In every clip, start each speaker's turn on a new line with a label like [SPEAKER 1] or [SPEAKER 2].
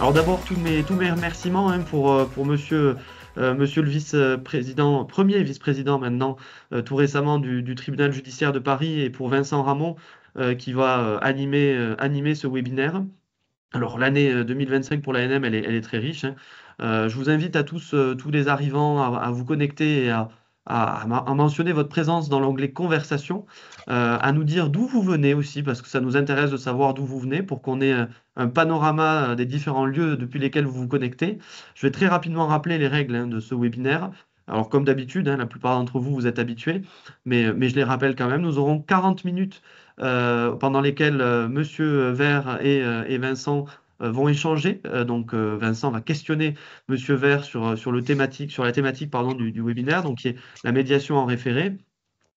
[SPEAKER 1] Alors d'abord, tous mes remerciements hein, pour monsieur le vice-président, premier vice-président maintenant, tout récemment du tribunal judiciaire de Paris, et pour Vincent Ramon, qui va animer ce webinaire. Alors l'année 2025 pour l'ANM, elle est très riche, hein. Je vous invite à tous les arrivants à vous connecter et à mentionner votre présence dans l'onglet Conversation, à nous dire d'où vous venez aussi, parce que ça nous intéresse de savoir d'où vous venez pour qu'on ait un panorama des différents lieux depuis lesquels vous vous connectez. Je vais très rapidement rappeler les règles hein, de ce webinaire. Alors comme d'habitude, hein, la plupart d'entre vous, vous êtes habitués, mais je les rappelle quand même, nous aurons 40 minutes pendant lesquelles Monsieur Vert et Vincent vont échanger. Donc Vincent va questionner Monsieur Vert sur la thématique pardon, du webinaire, donc qui est la médiation en référé,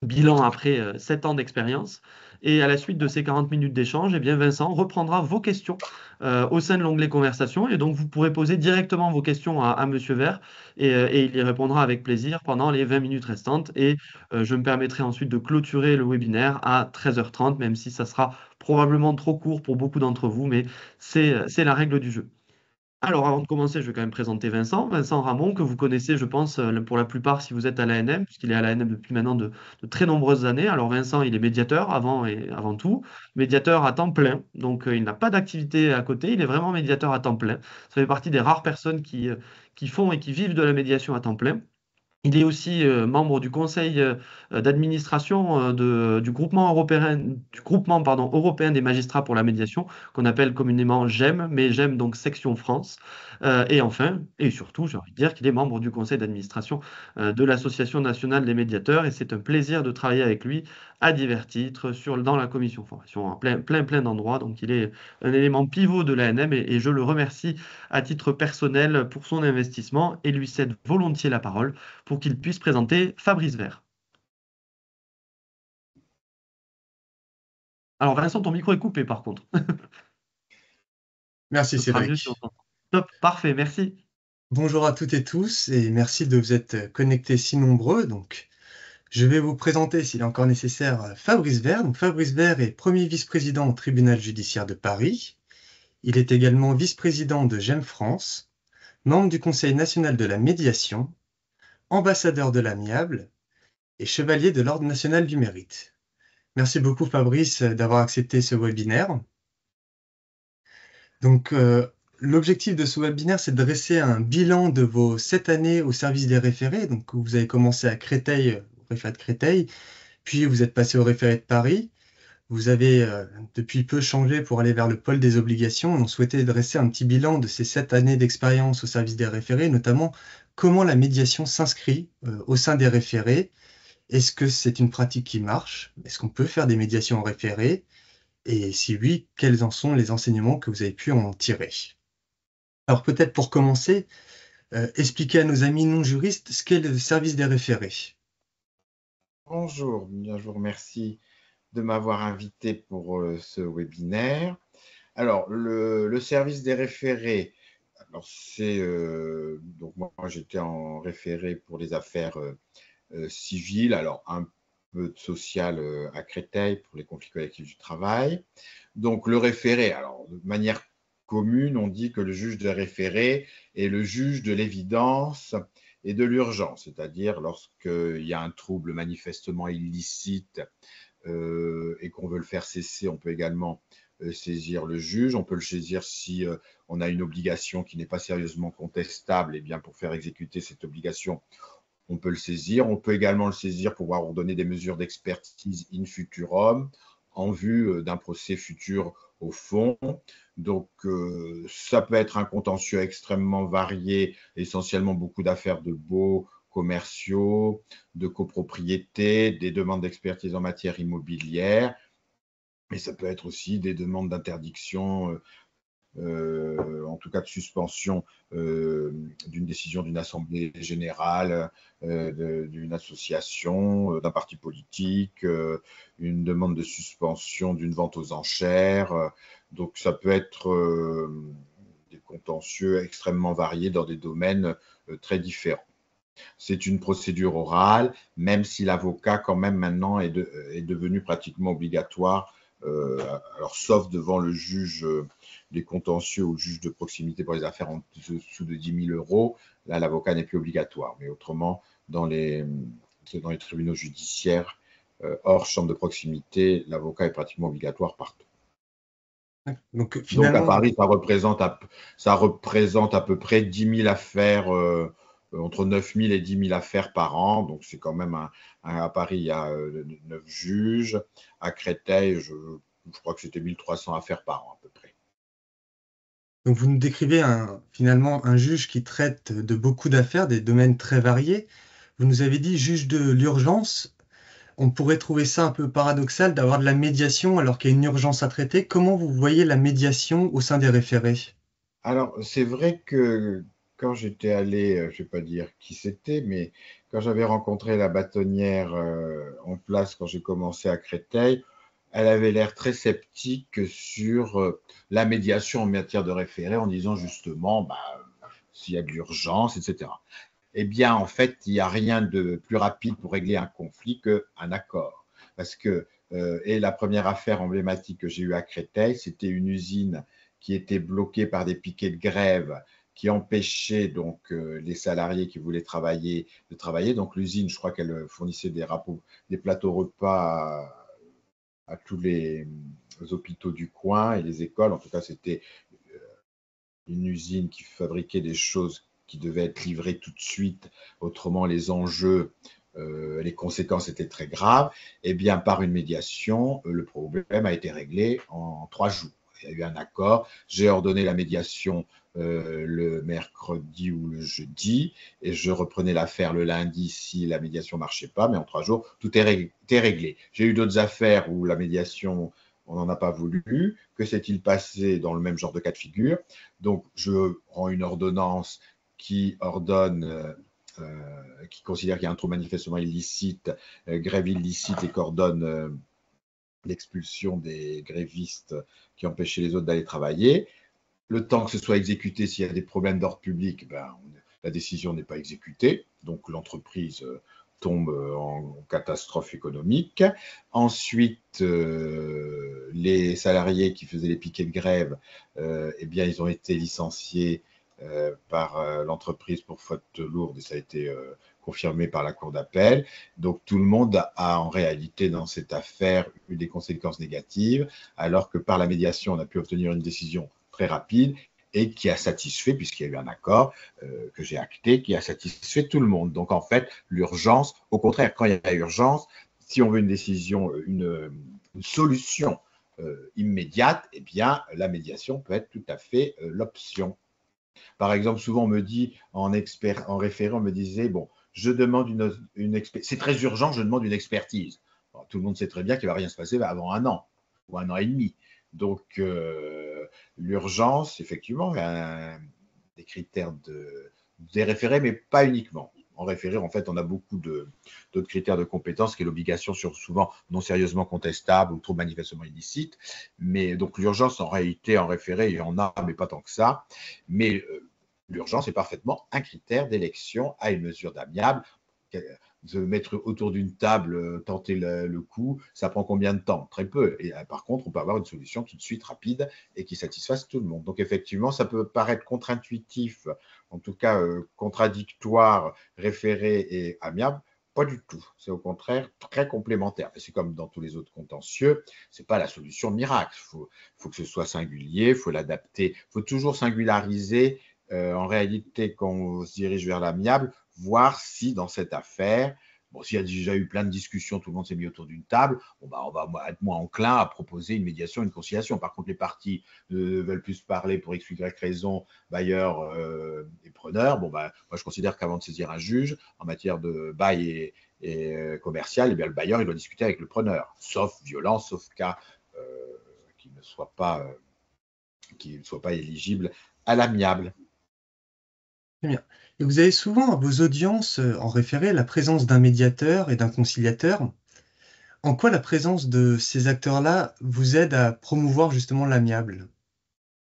[SPEAKER 1] bilan après 7 ans d'expérience. Et à la suite de ces 40 minutes d'échange, eh bien Vincent reprendra vos questions au sein de l'onglet Conversation. Et donc, vous pourrez poser directement vos questions à Monsieur Vert et il y répondra avec plaisir pendant les 20 minutes restantes. Et je me permettrai ensuite de clôturer le webinaire à 13h30, même si ça sera probablement trop court pour beaucoup d'entre vous, mais c'est la règle du jeu. Alors, avant de commencer, je vais quand même présenter Vincent. Vincent Ramon, que vous connaissez, je pense, pour la plupart, si vous êtes à l'ANM, puisqu'il est à l'ANM depuis maintenant de très nombreuses années. Alors, Vincent, il est médiateur avant et avant tout, médiateur à temps plein. Donc, il n'a pas d'activité à côté, il est vraiment médiateur à temps plein. Ça fait partie des rares personnes qui font et qui vivent de la médiation à temps plein. Il est aussi membre du conseil d'administration du groupement pardon, européen des magistrats pour la médiation, qu'on appelle communément GEM, mais GEM donc section France. Et enfin, et surtout, j'ai envie de dire qu'il est membre du conseil d'administration de l'Association nationale des médiateurs, et c'est un plaisir de travailler avec lui à divers titres dans la commission formation, à plein d'endroits. Donc il est un élément pivot de l'ANM et je le remercie à titre personnel pour son investissement et lui cède volontiers la parole pour qu'il puisse présenter Fabrice Vert. Alors Vincent, ton micro est coupé par contre.
[SPEAKER 2] Merci
[SPEAKER 1] Ce sera mieux si on
[SPEAKER 2] Cédric.
[SPEAKER 1] t'entend. Top, parfait, merci.
[SPEAKER 2] Bonjour à toutes et tous et merci de vous être connectés si nombreux. Donc, je vais vous présenter, s'il est encore nécessaire, Fabrice Vert. Donc, Fabrice Vert est premier vice-président au tribunal judiciaire de Paris. Il est également vice-président de GEM France, membre du Conseil national de la médiation, ambassadeur de l'Amiable et chevalier de l'Ordre national du mérite. Merci beaucoup Fabrice d'avoir accepté ce webinaire. Donc, l'objectif de ce webinaire, c'est de dresser un bilan de vos 7 années au service des référés. Donc, vous avez commencé à Créteil, au référé de Créteil, puis vous êtes passé au référé de Paris. Vous avez depuis peu changé pour aller vers le pôle des obligations. On souhaitait dresser un petit bilan de ces 7 années d'expérience au service des référés, notamment comment la médiation s'inscrit au sein des référés. Est-ce que c'est une pratique qui marche? Est-ce qu'on peut faire des médiations en référé? Et si oui, quels en sont les enseignements que vous avez pu en tirer? Alors peut-être pour commencer, expliquer à nos amis non-juristes ce qu'est le service des référés.
[SPEAKER 3] Bonjour, bien, je vous remercie de m'avoir invité pour ce webinaire. Alors, le service des référés, alors donc moi j'étais en référé pour les affaires civiles, alors un peu de social à Créteil pour les conflits collectifs du travail. Donc le référé, alors de manière commune, on dit que le juge des référés est le juge de l'évidence et de l'urgence, c'est-à-dire lorsqu'il y a un trouble manifestement illicite et qu'on veut le faire cesser, on peut également saisir le juge. On peut le saisir si on a une obligation qui n'est pas sérieusement contestable, et bien pour faire exécuter cette obligation, on peut le saisir. On peut également le saisir pour pouvoir ordonner des mesures d'expertise in futurum en vue d'un procès futur au fond. Donc, ça peut être un contentieux extrêmement varié, essentiellement beaucoup d'affaires de baux commerciaux, de copropriété, des demandes d'expertise en matière immobilière, mais ça peut être aussi des demandes d'interdiction, en tout cas de suspension d'une décision d'une assemblée générale, d'une association, d'un parti politique, une demande de suspension d'une vente aux enchères. Donc ça peut être des contentieux extrêmement variés dans des domaines très différents. C'est une procédure orale, même si l'avocat, quand même, maintenant, est devenu pratiquement obligatoire alors sauf devant le juge des contentieux ou le juge de proximité pour les affaires en dessous de 10 000 euros, là l'avocat n'est plus obligatoire. Mais autrement, dans les tribunaux judiciaires, hors chambre de proximité, l'avocat est pratiquement obligatoire partout.
[SPEAKER 2] Donc
[SPEAKER 3] Donc à
[SPEAKER 2] finalement,
[SPEAKER 3] Paris, ça représente à peu près 10 000 affaires, entre 9 000 et 10 000 affaires par an. Donc c'est quand même à Paris, il y a 9 juges. À Créteil, je crois que c'était 1300 affaires par an à peu près.
[SPEAKER 2] donc vous nous décrivez finalement un juge qui traite de beaucoup d'affaires, des domaines très variés. Vous nous avez dit juge de l'urgence. On pourrait trouver ça un peu paradoxal d'avoir de la médiation alors qu'il y a une urgence à traiter. Comment vous voyez la médiation au sein des référés?
[SPEAKER 3] Alors, c'est vrai que quand j'étais allé, je ne vais pas dire qui c'était, mais quand j'avais rencontré la bâtonnière en place quand j'ai commencé à Créteil, elle avait l'air très sceptique sur la médiation en matière de référé, en disant justement s'il y a de l'urgence, etc. Eh bien, en fait, il n'y a rien de plus rapide pour régler un conflit qu'un accord. Parce que, et la première affaire emblématique que j'ai eue à Créteil, c'était une usine qui était bloquée par des piquets de grève qui empêchaient donc les salariés qui voulaient travailler de travailler. Donc l'usine, je crois qu'elle fournissait des plateaux repas à tous les hôpitaux du coin et les écoles. En tout cas, c'était une usine qui fabriquait des choses qui devaient être livrées tout de suite. Autrement, les enjeux, les conséquences étaient très graves. Eh bien, par une médiation, le problème a été réglé en 3 jours. Il y a eu un accord. J'ai ordonné la médiation le mercredi ou le jeudi et je reprenais l'affaire le lundi si la médiation ne marchait pas. Mais en 3 jours, tout était réglé. J'ai eu d'autres affaires où la médiation on n'en a pas voulu. Que s'est-il passé dans le même genre de cas de figure? Donc, je rends une ordonnance qui ordonne, qui considère qu'il y a un trouble manifestement illicite, grève illicite et qu'ordonne l'expulsion des grévistes qui empêchaient les autres d'aller travailler. Le temps que ce soit exécuté, s'il y a des problèmes d'ordre public, la décision n'est pas exécutée. Donc, l'entreprise tombe en catastrophe économique. Ensuite, les salariés qui faisaient les piquets de grève, eh bien, ils ont été licenciés par l'entreprise pour faute lourde et ça a été confirmé par la Cour d'appel. Donc, tout le monde a en réalité dans cette affaire eu des conséquences négatives, alors que par la médiation, on a pu obtenir une décision très rapide et qui a satisfait, puisqu'il y a eu un accord que j'ai acté, qui a satisfait tout le monde. Donc en fait, l'urgence, au contraire, quand il y a urgence, si on veut une décision, une solution immédiate, eh bien la médiation peut être tout à fait l'option. Par exemple, souvent on me dit en référé, on me disait, bon, je demande une expertise, c'est très urgent, je demande une expertise. Alors, tout le monde sait très bien qu'il ne va rien se passer avant 1 an ou 1 an et demi. Donc, l'urgence, effectivement, des critères des référés, mais pas uniquement. En référé, en fait, on a beaucoup d'autres critères de compétence, qui est l'obligation sur souvent non sérieusement contestable ou trop manifestement illicite. Mais donc, l'urgence, en réalité, en référé, il y en a, mais pas tant que ça. Mais l'urgence est parfaitement un critère d'élection à une mesure d'amiable. Se mettre autour d'une table, tenter le coup, ça prend combien de temps? Très peu. Et par contre, on peut avoir une solution tout de suite rapide et qui satisfasse tout le monde. Donc effectivement, ça peut paraître contre-intuitif, en tout cas contradictoire, référé et amiable. Pas du tout. C'est au contraire très complémentaire. C'est comme dans tous les autres contentieux, c'est pas la solution miracle. Faut que ce soit singulier, faut l'adapter, faut toujours singulariser. En réalité, quand on se dirige vers l'amiable, voir si dans cette affaire, bon, s'il y a déjà eu plein de discussions, tout le monde s'est mis autour d'une table, bon, on va être moins enclin à proposer une médiation, une conciliation. Par contre, les parties veulent plus parler pour X, Y raison, bailleurs et preneurs. Bon, moi, je considère qu'avant de saisir un juge, en matière de bail et commercial, eh bien, le bailleur, il doit discuter avec le preneur, sauf violence, sauf cas qui ne soit pas éligible à l'amiable.
[SPEAKER 2] Très bien. Et vous avez souvent à vos audiences en référé la présence d'un médiateur et d'un conciliateur. En quoi la présence de ces acteurs-là vous aide à promouvoir justement l'amiable?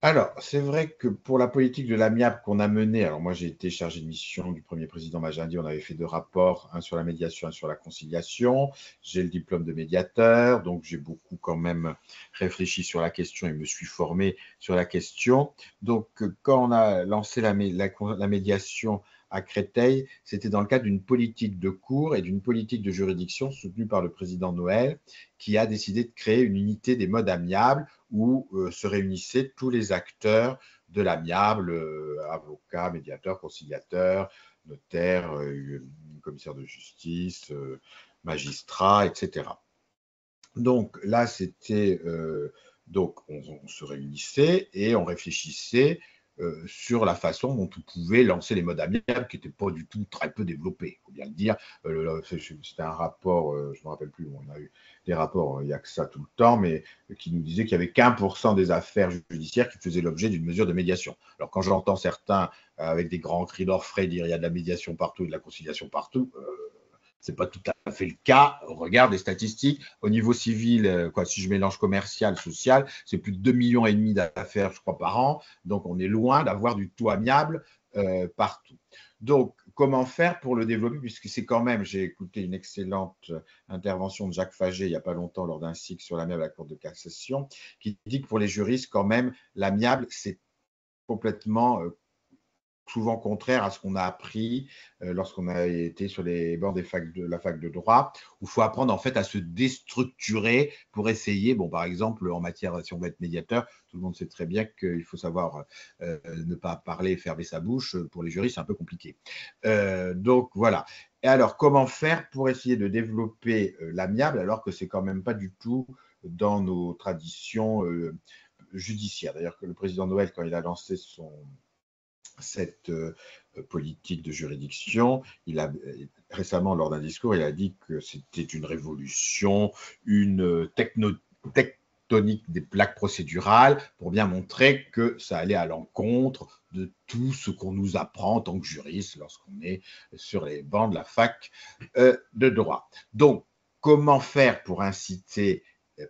[SPEAKER 3] Alors, c'est vrai que pour la politique de l'amiable qu'on a menée, alors moi j'ai été chargé de mission du premier président Majindi, on avait fait 2 rapports, un sur la médiation, un sur la conciliation. J'ai le diplôme de médiateur, donc j'ai beaucoup quand même réfléchi sur la question et me suis formé sur la question. Donc, quand on a lancé la médiation à Créteil, c'était dans le cadre d'une politique de cours et d'une politique de juridiction soutenue par le président Noël, qui a décidé de créer une unité des modes amiables où se réunissaient tous les acteurs de l'amiable, avocats, médiateurs, conciliateurs, notaires, commissaires de justice, magistrats, etc. Donc là, c'était donc on se réunissait et on réfléchissait sur la façon dont on pouvait lancer les modes amiables qui n'étaient pas du tout très peu développés, il faut bien le dire. C'était un rapport, je ne me rappelle plus, on a eu des rapports, il n'y a que ça tout le temps, mais qui nous disait qu'il n'y avait qu'1% des affaires judiciaires qui faisaient l'objet d'une mesure de médiation. Alors quand j'entends certains avec des grands cris d'orfraie dire il y a de la médiation partout et de la conciliation partout, c'est pas tout à fait le cas. On regarde les statistiques. Au niveau civil, si je mélange commercial, social, c'est plus de 2,5 millions d'affaires, je crois, par an. Donc, on est loin d'avoir du tout amiable partout. Donc, comment faire pour le développer? Puisque c'est quand même, j'ai écouté une excellente intervention de Jacques Fagé il n'y a pas longtemps lors d'un cycle sur l'amiable à la Cour de cassation, qui dit que pour les juristes, quand même, l'amiable, c'est complètement souvent contraire à ce qu'on a appris lorsqu'on a été sur les bords de la fac de droit, où il faut apprendre en fait à se déstructurer pour essayer, par exemple, en matière, si on veut être médiateur, tout le monde sait très bien qu'il faut savoir ne pas parler et fermer sa bouche. Pour les juristes, c'est un peu compliqué. Donc voilà. Et alors, comment faire pour essayer de développer l'amiable alors que c'est quand même pas du tout dans nos traditions judiciaires. D'ailleurs, que le président Noël, quand il a lancé cette politique de juridiction, récemment, lors d'un discours, il a dit que c'était une révolution, une tectonique des plaques procédurales, pour bien montrer que ça allait à l'encontre de tout ce qu'on nous apprend en tant que juriste lorsqu'on est sur les bancs de la fac de droit. Donc, comment faire pour inciter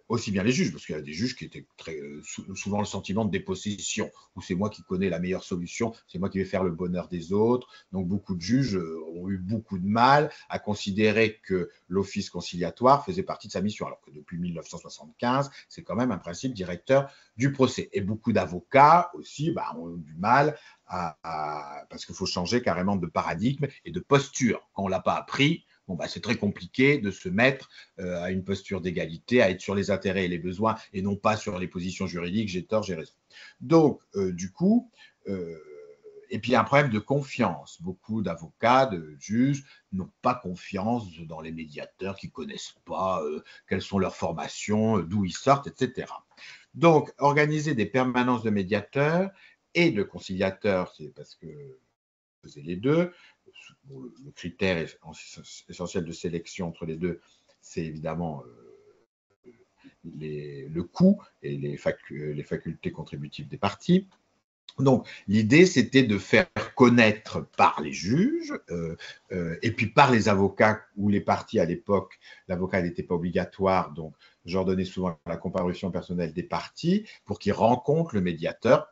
[SPEAKER 3] aussi bien les juges, parce qu'il y a des juges qui étaient souvent le sentiment de dépossession, où c'est moi qui connais la meilleure solution, c'est moi qui vais faire le bonheur des autres. Donc beaucoup de juges ont eu beaucoup de mal à considérer que l'office conciliatoire faisait partie de sa mission, alors que depuis 1975, c'est quand même un principe directeur du procès. Et beaucoup d'avocats aussi ont eu du mal parce qu'il faut changer carrément de paradigme et de posture. Quand on ne l'a pas appris, c'est très compliqué de se mettre à une posture d'égalité, à être sur les intérêts et les besoins et non pas sur les positions juridiques, j'ai tort, j'ai raison. Donc, du coup, et puis il y a un problème de confiance. Beaucoup d'avocats, de juges n'ont pas confiance dans les médiateurs qui ne connaissent pas quelles sont leurs formations, d'où ils sortent, etc. Donc, organiser des permanences de médiateurs et de conciliateurs, c'est parce que c'est les deux. Le critère essentiel de sélection entre les deux, c'est évidemment le coût et les facultés contributives des parties. Donc, l'idée, c'était de faire connaître par les juges et puis par les avocats ou les parties à l'époque. L'avocat n'était pas obligatoire, donc j'ordonnais souvent la comparution personnelle des parties pour qu'ils rencontrent le médiateur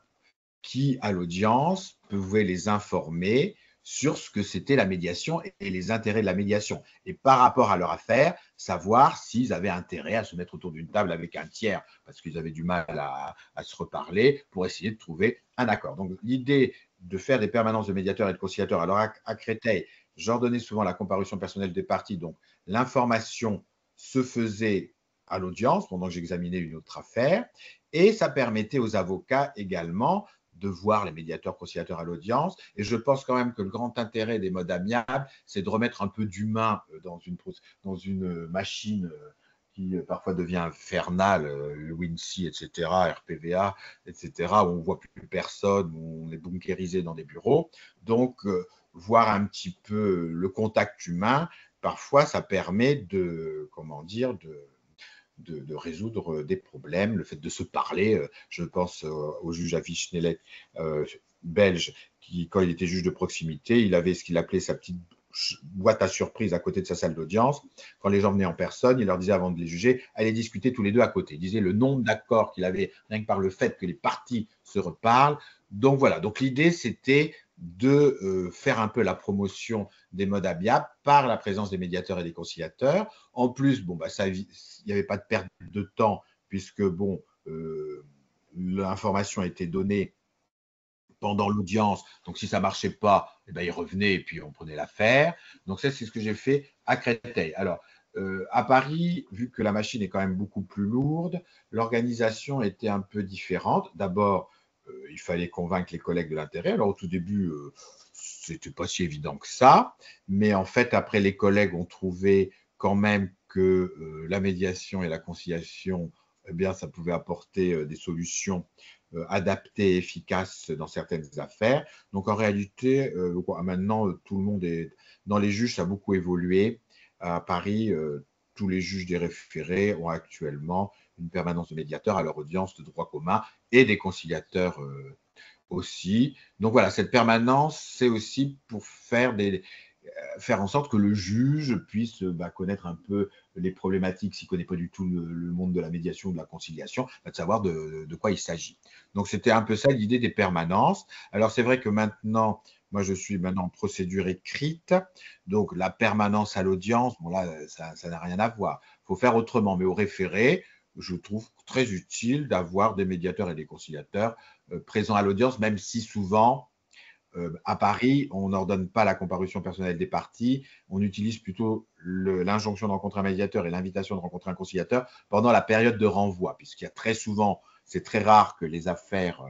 [SPEAKER 3] qui, à l'audience, pouvait les informer sur ce que c'était la médiation et les intérêts de la médiation. Et par rapport à leur affaire, savoir s'ils avaient intérêt à se mettre autour d'une table avec un tiers, parce qu'ils avaient du mal à se reparler, pour essayer de trouver un accord. Donc l'idée de faire des permanences de médiateurs et de conciliateurs, alors à Créteil, j'ordonnais souvent la comparution personnelle des parties, donc l'information se faisait à l'audience pendant que j'examinais une autre affaire, et ça permettait aux avocats également de voir les médiateurs conciliateurs à l'audience. Et je pense quand même que le grand intérêt des modes amiables, c'est de remettre un peu d'humain dans une machine qui parfois devient infernale, le WinCI, etc., RPVA, etc., où on ne voit plus personne, où on est bunkérisé dans des bureaux. Donc, voir un petit peu le contact humain, parfois, ça permet de résoudre des problèmes, le fait de se parler. Je pense au juge Avi Schnelek, belge, qui, quand il était juge de proximité, il avait ce qu'il appelait sa petite boîte à surprise à côté de sa salle d'audience. Quand les gens venaient en personne, il leur disait avant de les juger, allez discuter tous les deux à côté. Il disait le nombre d'accords qu'il avait, rien que par le fait que les parties se reparlent. Donc voilà, donc l'idée c'était de faire un peu la promotion des modes amiables par la présence des médiateurs et des conciliateurs. En plus, bon, bah, il n'y avait pas de perte de temps puisque bon, l'information a été donnée pendant l'audience. Donc, si ça ne marchait pas, eh ben, il revenait et puis on prenait l'affaire. Donc, ça, c'est ce que j'ai fait à Créteil. Alors, à Paris, vu que la machine est quand même beaucoup plus lourde, l'organisation était un peu différente. D'abord, il fallait convaincre les collègues de l'intérêt. Alors, au tout début, c'était pas si évident que ça. Mais en fait, après, les collègues ont trouvé quand même que la médiation et la conciliation, eh bien, ça pouvait apporter des solutions adaptées et efficaces dans certaines affaires. Donc, en réalité, maintenant, tout le monde est… Dans les juges, ça a beaucoup évolué. À Paris, tous les juges des référés ont actuellement une permanence de médiateurs à leur audience de droit commun et des conciliateurs aussi. Donc voilà, cette permanence, c'est aussi pour faire en sorte que le juge puisse connaître un peu les problématiques, s'il ne connaît pas du tout le monde de la médiation ou de la conciliation, de savoir de quoi il s'agit. Donc c'était un peu ça l'idée des permanences. Alors c'est vrai que maintenant, moi je suis maintenant en procédure écrite, donc la permanence à l'audience, bon là ça n'a rien à voir. Il faut faire autrement, mais au référé, je trouve très utile d'avoir des médiateurs et des conciliateurs présents à l'audience, même si souvent, à Paris, on n'ordonne pas la comparution personnelle des parties, on utilise plutôt l'injonction de rencontrer un médiateur et l'invitation de rencontrer un conciliateur pendant la période de renvoi, puisqu'il y a très souvent, c'est très rare que les affaires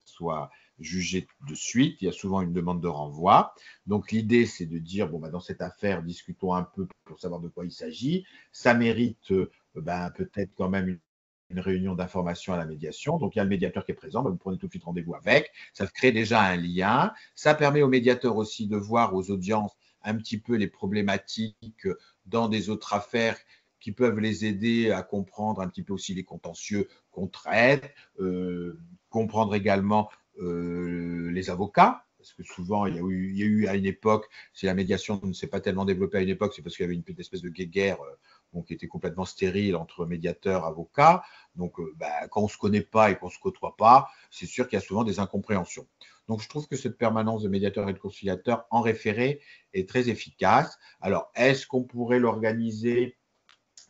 [SPEAKER 3] soient jugées de suite, il y a souvent une demande de renvoi. Donc l'idée, c'est de dire, bon, dans cette affaire, discutons un peu pour savoir de quoi il s'agit. Ça mérite peut-être quand même une réunion d'information à la médiation. Donc, il y a le médiateur qui est présent, vous prenez tout de suite rendez-vous avec. Ça crée déjà un lien. Ça permet au médiateur aussi de voir aux audiences un petit peu les problématiques dans des autres affaires qui peuvent les aider à comprendre un petit peu aussi les contentieux qu'on traite, comprendre également les avocats, parce que souvent, il y a eu à une époque, si la médiation ne s'est pas tellement développée à une époque, c'est parce qu'il y avait une espèce de guéguerre qui était complètement stérile entre médiateurs et avocats. Donc, quand on ne se connaît pas et qu'on ne se côtoie pas, c'est sûr qu'il y a souvent des incompréhensions. Donc, je trouve que cette permanence de médiateur et de conciliateur en référé est très efficace. Alors, est-ce qu'on pourrait l'organiser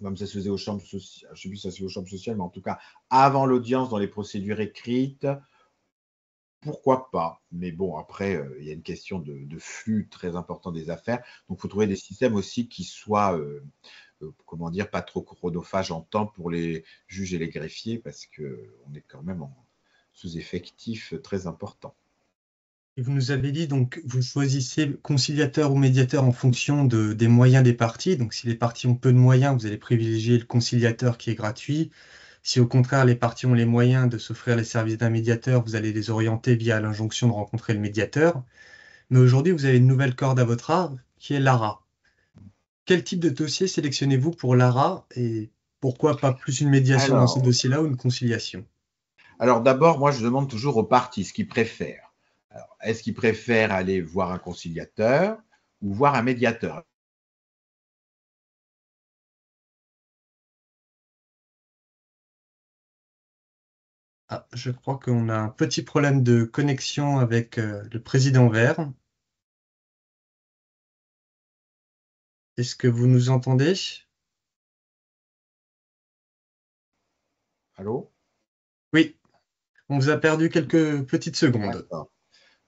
[SPEAKER 3] comme ça se faisait aux chambres sociales, je ne sais plus si ça se fait aux chambres sociales, mais en tout cas, avant l'audience dans les procédures écrites? Pourquoi pas? Mais bon, après, il y a une question de flux très important des affaires. Donc, il faut trouver des systèmes aussi qui soient, comment dire, pas trop chronophages en temps pour les juges et les greffiers, parce qu'on est quand même en sous-effectif très important.
[SPEAKER 2] Et vous nous avez dit, donc, vous choisissez conciliateur ou médiateur en fonction des moyens des parties. Donc, si les parties ont peu de moyens, vous allez privilégier le conciliateur qui est gratuit. Si au contraire, les parties ont les moyens de s'offrir les services d'un médiateur, vous allez les orienter via l'injonction de rencontrer le médiateur. Mais aujourd'hui, vous avez une nouvelle corde à votre arc, qui est l'ARA. Quel type de dossier sélectionnez-vous pour l'ARA et pourquoi pas plus une médiation dans ce dossier-là ou une conciliation?
[SPEAKER 3] Alors d'abord, moi, je demande toujours aux parties ce qu'ils préfèrent. Est-ce qu'ils préfèrent aller voir un conciliateur ou voir un médiateur?
[SPEAKER 2] Ah, je crois qu'on a un petit problème de connexion avec le président Vert. Est-ce que vous nous entendez?
[SPEAKER 3] Allô?
[SPEAKER 2] Oui, on vous a perdu quelques petites secondes.
[SPEAKER 3] D'accord.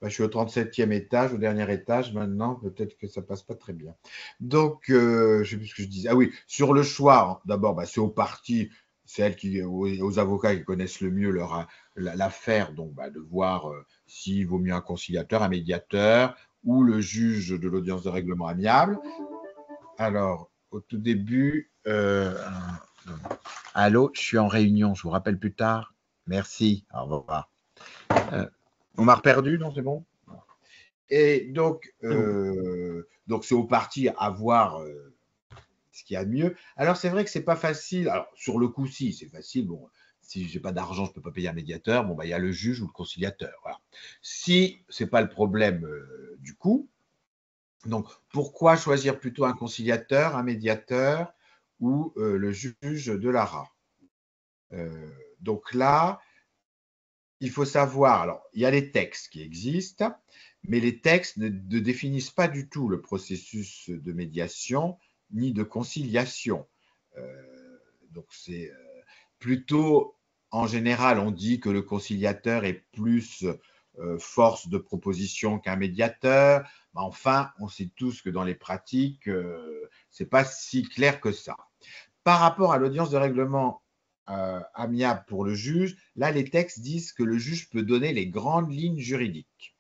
[SPEAKER 3] Je suis au 37e étage, au dernier étage maintenant, peut-être que ça passe pas très bien. Donc, je ne sais plus ce que je disais. Ah oui, sur le choix, d'abord, c'est aux parties, c'est elles aux avocats qui connaissent le mieux l'affaire, donc de voir s'il vaut mieux un conciliateur, un médiateur ou le juge de l'audience de règlement amiable. Alors, au tout début, allô, je suis en réunion, je vous rappelle plus tard. Merci, au revoir. On m'a reperdu, non, c'est bon? Et donc, c'est aux parties à voir ce qu'il y a de mieux. Alors, c'est vrai que c'est pas facile. Alors, sur le coup, si, c'est facile. Bon, si j'ai pas d'argent, je peux pas payer un médiateur. Bon, il y a le juge ou le conciliateur. Voilà. Si c'est pas le problème du coût, Donc, pourquoi choisir plutôt un conciliateur, un médiateur ou le juge de l'ARA? Donc là, il faut savoir, alors, il y a les textes qui existent, mais les textes ne définissent pas du tout le processus de médiation ni de conciliation. Donc, c'est plutôt, en général, on dit que le conciliateur est plus force de proposition qu'un médiateur. Mais enfin, on sait tous que dans les pratiques, ce n'est pas si clair que ça. Par rapport à l'audience de règlement amiable pour le juge, là, les textes disent que le juge peut donner les grandes lignes juridiques.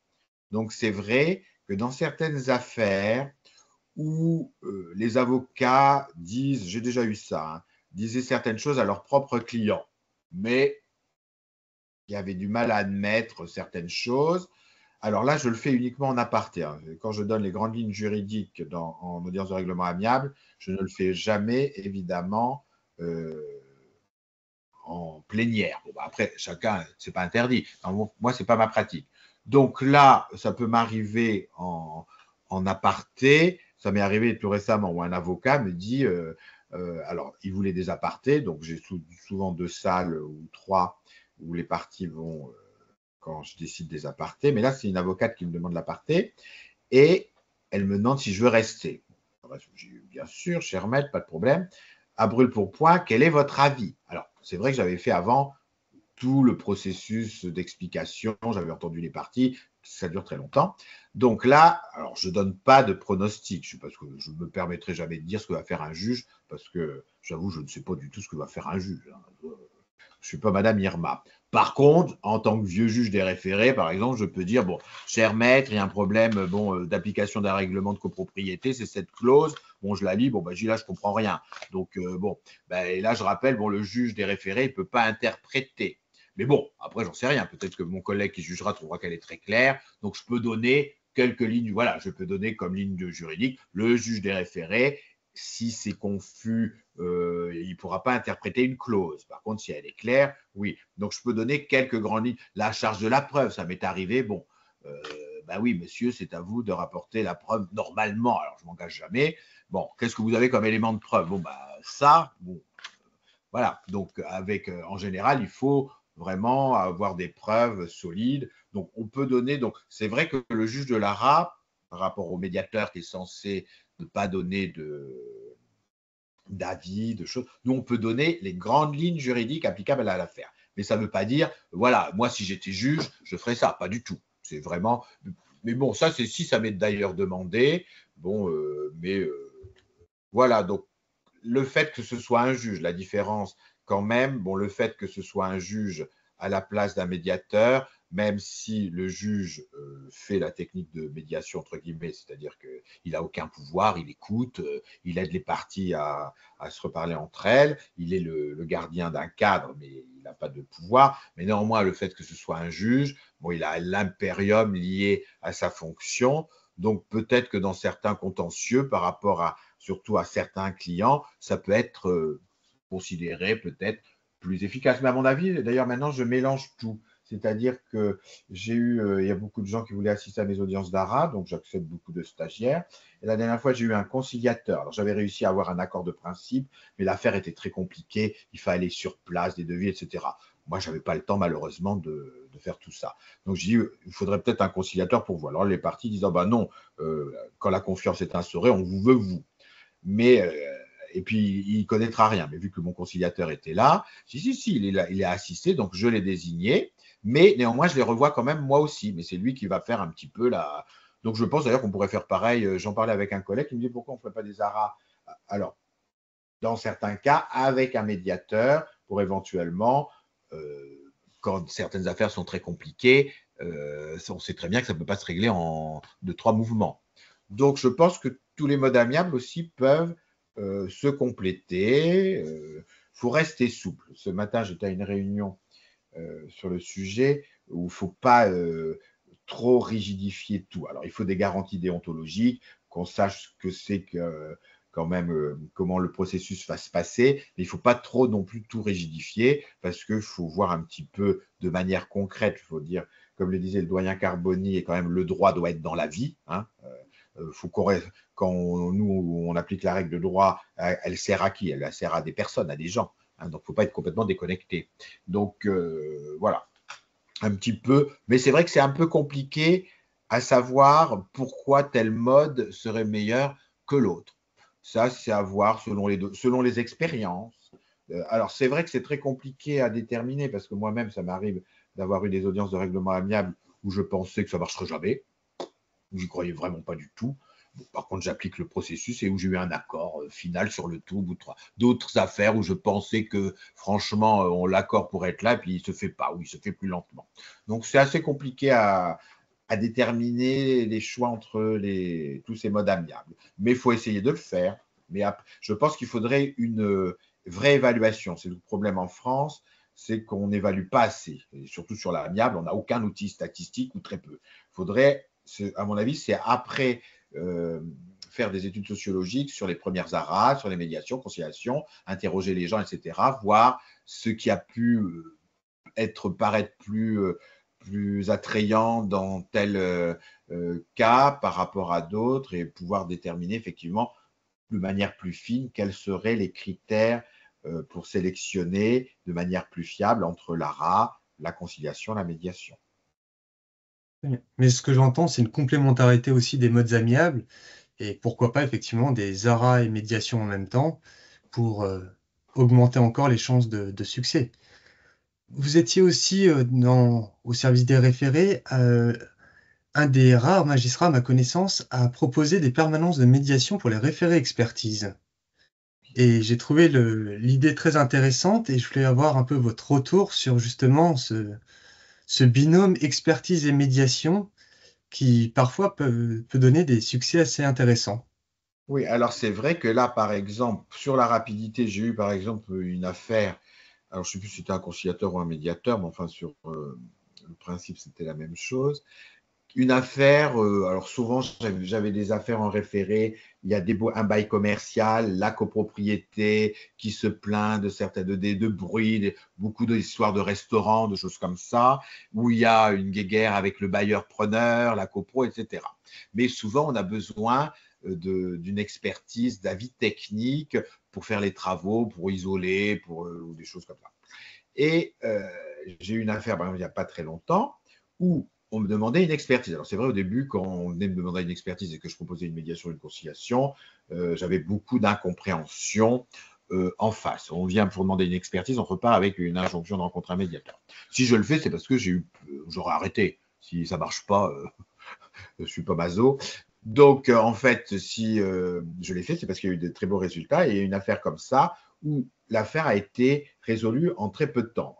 [SPEAKER 3] Donc, c'est vrai que dans certaines affaires où les avocats disent, j'ai déjà eu ça, hein, disaient certaines choses à leurs propres clients, mais il y avait du mal à admettre certaines choses. Alors là, je le fais uniquement en aparté, hein. Quand je donne les grandes lignes juridiques en audience de règlement amiable, je ne le fais jamais, évidemment, en plénière. Bon, bah après, chacun, ce n'est pas interdit. Moi, ce n'est pas ma pratique. Donc là, ça peut m'arriver en aparté. Ça m'est arrivé tout récemment où un avocat me dit, alors, il voulait des apartés, donc j'ai souvent 2 salles ou 3 où les parties vont quand je décide des apartés. Mais là, c'est une avocate qui me demande l'aparté et elle me demande si je veux rester. J'ai dit, bien sûr, cher maître, pas de problème. À brûle pour point, quel est votre avis? Alors, c'est vrai que j'avais fait avant tout le processus d'explication, j'avais entendu les parties, ça dure très longtemps. Donc là, alors je ne donne pas de pronostic, parce que je ne me permettrai jamais de dire ce que va faire un juge, parce que j'avoue, je ne sais pas du tout ce que va faire un juge. Je ne suis pas Madame Irma. Par contre, en tant que vieux juge des référés, par exemple, je peux dire, bon, cher maître, il y a un problème d'application d'un règlement de copropriété, c'est cette clause. Bon, je la lis, bon, bah, là, je ne comprends rien. Donc, bon, bah, et là, je rappelle, bon, le juge des référés, il ne peut pas interpréter. Mais bon, après, j'en sais rien. Peut-être que mon collègue qui jugera trouvera qu'elle est très claire. Donc, je peux donner quelques lignes. Voilà, je peux donner comme ligne juridique le juge des référés. Si c'est confus, il ne pourra pas interpréter une clause. Par contre, si elle est claire, oui. Donc, je peux donner quelques grandes lignes. La charge de la preuve, ça m'est arrivé. Bon, bah oui, monsieur, c'est à vous de rapporter la preuve normalement. Alors, je ne m'engage jamais. Bon, qu'est-ce que vous avez comme élément de preuve? Bon, bah ça, bon, voilà. Donc, en général, il faut vraiment avoir des preuves solides. Donc, on peut donner. Donc, c'est vrai que le juge de l'ARA, par rapport au médiateur qui est censé ne pas donner d'avis, de choses, nous, on peut donner les grandes lignes juridiques applicables à l'affaire. Mais ça ne veut pas dire, voilà, moi, si j'étais juge, je ferais ça. Pas du tout. C'est vraiment. Mais bon, ça, c'est si ça m'est d'ailleurs demandé. Bon, voilà. Donc, le fait que ce soit un juge, la différence quand même, bon, le fait que ce soit un juge à la place d'un médiateur, même si le juge fait la technique de médiation, entre guillemets, c'est-à-dire qu'il n'a aucun pouvoir, il écoute, il aide les parties à se reparler entre elles, il est le gardien d'un cadre, mais il n'a pas de pouvoir. Mais néanmoins, le fait que ce soit un juge, bon, il a l'impérium lié à sa fonction. Donc peut-être que dans certains contentieux, par rapport surtout à certains clients, ça peut être considéré peut-être plus efficace. Mais à mon avis, d'ailleurs, maintenant, je mélange tout. C'est-à-dire que il y a beaucoup de gens qui voulaient assister à mes audiences d'ARA, donc j'accepte beaucoup de stagiaires. Et la dernière fois, j'ai eu un conciliateur. Alors, j'avais réussi à avoir un accord de principe, mais l'affaire était très compliquée. Il fallait aller sur place, des devis, etc. Moi, je n'avais pas le temps, malheureusement, de faire tout ça. Donc, je dis, il faudrait peut-être un conciliateur pour vous. Alors, les parties disent, bah non, quand la confiance est instaurée, on vous veut, vous. Mais et puis il ne connaîtra rien. Mais vu que mon conciliateur était là, si, il est assisté, donc je l'ai désigné. Mais néanmoins, je les revois quand même moi aussi. Mais c'est lui qui va faire un petit peu la. Donc je pense d'ailleurs qu'on pourrait faire pareil. J'en parlais avec un collègue qui me dit pourquoi on ne ferait pas des ARA. Alors, dans certains cas, avec un médiateur pour éventuellement, quand certaines affaires sont très compliquées, on sait très bien que ça ne peut pas se régler en 2-3 mouvements. Donc, je pense que tous les modes amiables aussi peuvent se compléter. Faut rester souple. Ce matin, j'étais à une réunion sur le sujet où il ne faut pas trop rigidifier tout. Alors, il faut des garanties déontologiques, qu'on sache ce que c'est que quand même comment le processus va se passer, mais il ne faut pas trop non plus tout rigidifier parce qu'il faut voir un petit peu de manière concrète. Il faut dire, comme le disait le doyen Carboni, et quand même le droit doit être dans la vie. Hein, Quand nous, on applique la règle de droit, elle sert à qui? Elle sert à des personnes, à des gens. Hein, donc, il ne faut pas être complètement déconnecté. Donc, voilà, un petit peu. Mais c'est vrai que c'est un peu compliqué à savoir pourquoi tel mode serait meilleur que l'autre. Ça, c'est à voir selon les expériences. Alors, c'est vrai que c'est très compliqué à déterminer parce que moi-même, ça m'arrive d'avoir eu des audiences de règlement amiable où je pensais que ça ne marcherait jamais, où j'y croyais vraiment pas du tout. Bon, par contre, j'applique le processus et où j'ai eu un accord final sur le tout, ou d'autres affaires où je pensais que, franchement, l'accord pourrait être là, et puis il ne se fait pas, ou il se fait plus lentement. Donc, c'est assez compliqué à déterminer les choix entre tous ces modes amiables. Mais il faut essayer de le faire. Mais je pense qu'il faudrait une vraie évaluation. C'est le problème en France, c'est qu'on n'évalue pas assez. Et surtout sur l'amiable, on n'a aucun outil statistique ou très peu. Il faudrait, à mon avis, c'est après faire des études sociologiques sur les premières ARA, sur les médiations, conciliations, interroger les gens, etc., voir ce qui a pu paraître plus attrayant dans tel cas par rapport à d'autres et pouvoir déterminer effectivement de manière plus fine quels seraient les critères pour sélectionner de manière plus fiable entre l'ARA, la conciliation, la médiation.
[SPEAKER 2] Mais ce que j'entends, c'est une complémentarité aussi des modes amiables et pourquoi pas effectivement des ARA et médiation en même temps pour augmenter encore les chances de succès. Vous étiez aussi au service des référés, un des rares magistrats, à ma connaissance, à proposer des permanences de médiation pour les référés expertise. Et j'ai trouvé l'idée très intéressante et je voulais avoir un peu votre retour sur justement ce binôme expertise et médiation qui parfois peut donner des succès assez intéressants.
[SPEAKER 3] Oui, alors c'est vrai que là, par exemple, sur la rapidité, j'ai eu par exemple une affaire, alors je ne sais plus si c'était un conciliateur ou un médiateur, mais enfin sur le principe, c'était la même chose. Une affaire, alors souvent j'avais des affaires en référé, il y a un bail commercial, la copropriété qui se plaint de bruit, beaucoup d'histoires de restaurants, de choses comme ça, où il y a une guéguerre avec le bailleur-preneur, la copro, etc. Mais souvent on a besoin d'une expertise, d'avis technique pour faire les travaux, pour isoler, ou des choses comme ça. Et j'ai eu une affaire, par exemple, il n'y a pas très longtemps, où on me demandait une expertise. Alors c'est vrai, au début, quand on venait me demander une expertise et que je proposais une médiation ou une conciliation, j'avais beaucoup d'incompréhension en face. On vient pour demander une expertise, on repart avec une injonction de rencontrer un médiateur. Si je le fais, c'est parce que j'aurais arrêté. Si ça ne marche pas, je ne suis pas maso. Donc, en fait, si je l'ai fait, c'est parce qu'il y a eu de très beaux résultats. Et il y a une affaire comme ça où l'affaire a été résolue en très peu de temps.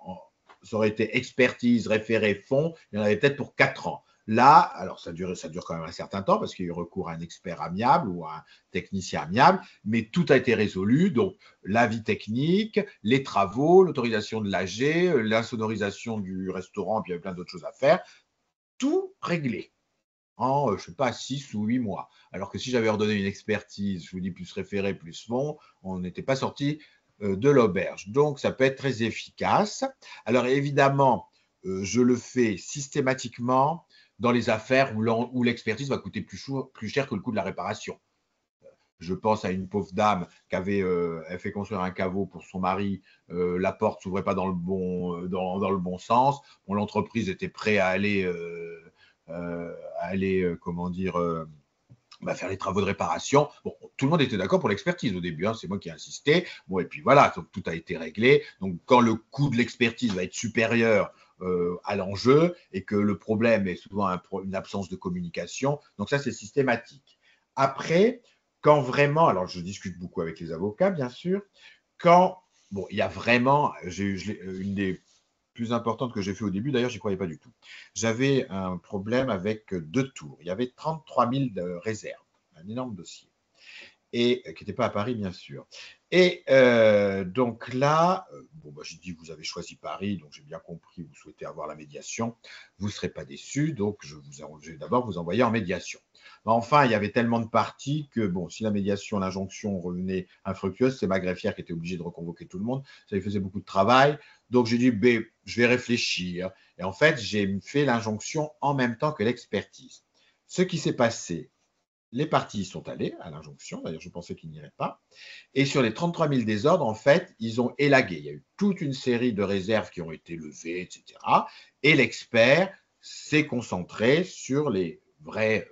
[SPEAKER 3] Ça aurait été expertise, référé, fond, il y en avait peut-être pour 4 ans. Là, alors ça dure quand même un certain temps parce qu'il y a eu recours à un expert amiable ou à un technicien amiable, mais tout a été résolu. Donc, l'avis technique, les travaux, l'autorisation de l'AG, l'insonorisation du restaurant, puis il y avait plein d'autres choses à faire. Tout réglé en, je ne sais pas, 6 ou 8 mois. Alors que si j'avais ordonné une expertise, je vous dis plus référé, plus fond, on n'était pas sorti de l'auberge. Donc, ça peut être très efficace. Alors, évidemment, je le fais systématiquement dans les affaires où l'expertise va coûter plus cher que le coût de la réparation. Je pense à une pauvre dame qui avait fait construire un caveau pour son mari. La porte ne s'ouvrait pas dans le bon sens. Bon, l'entreprise était prête à aller comment dire, faire les travaux de réparation. Bon, tout le monde était d'accord pour l'expertise au début, hein, c'est moi qui ai insisté. Bon, et puis voilà, donc tout a été réglé. Donc, quand le coût de l'expertise va être supérieur à l'enjeu et que le problème est souvent une absence de communication, donc ça, c'est systématique. Après, quand vraiment, alors je discute beaucoup avec les avocats, bien sûr, quand, bon, il y a vraiment, une des plus importante que j'ai fait au début, d'ailleurs, je n'y croyais pas du tout. J'avais un problème avec 2 tours. Il y avait 33 000 de réserves, un énorme dossier, et qui n'était pas à Paris, bien sûr. Et donc là, j'ai dit, vous avez choisi Paris, donc j'ai bien compris, vous souhaitez avoir la médiation, vous ne serez pas déçus, donc je vais d'abord vous envoyer en médiation. Mais enfin, il y avait tellement de parties que, bon, si la médiation, l'injonction revenait infructueuse, c'est ma greffière qui était obligée de reconvoquer tout le monde, ça lui faisait beaucoup de travail, donc j'ai dit, je vais réfléchir. Et en fait, j'ai fait l'injonction en même temps que l'expertise. Ce qui s'est passé, les parties sont allées à l'injonction, d'ailleurs je pensais qu'ils n'iraient pas, et sur les 33 000 désordres, en fait, ils ont élagué. Il y a eu toute une série de réserves qui ont été levées, etc. Et l'expert s'est concentré sur les vrais,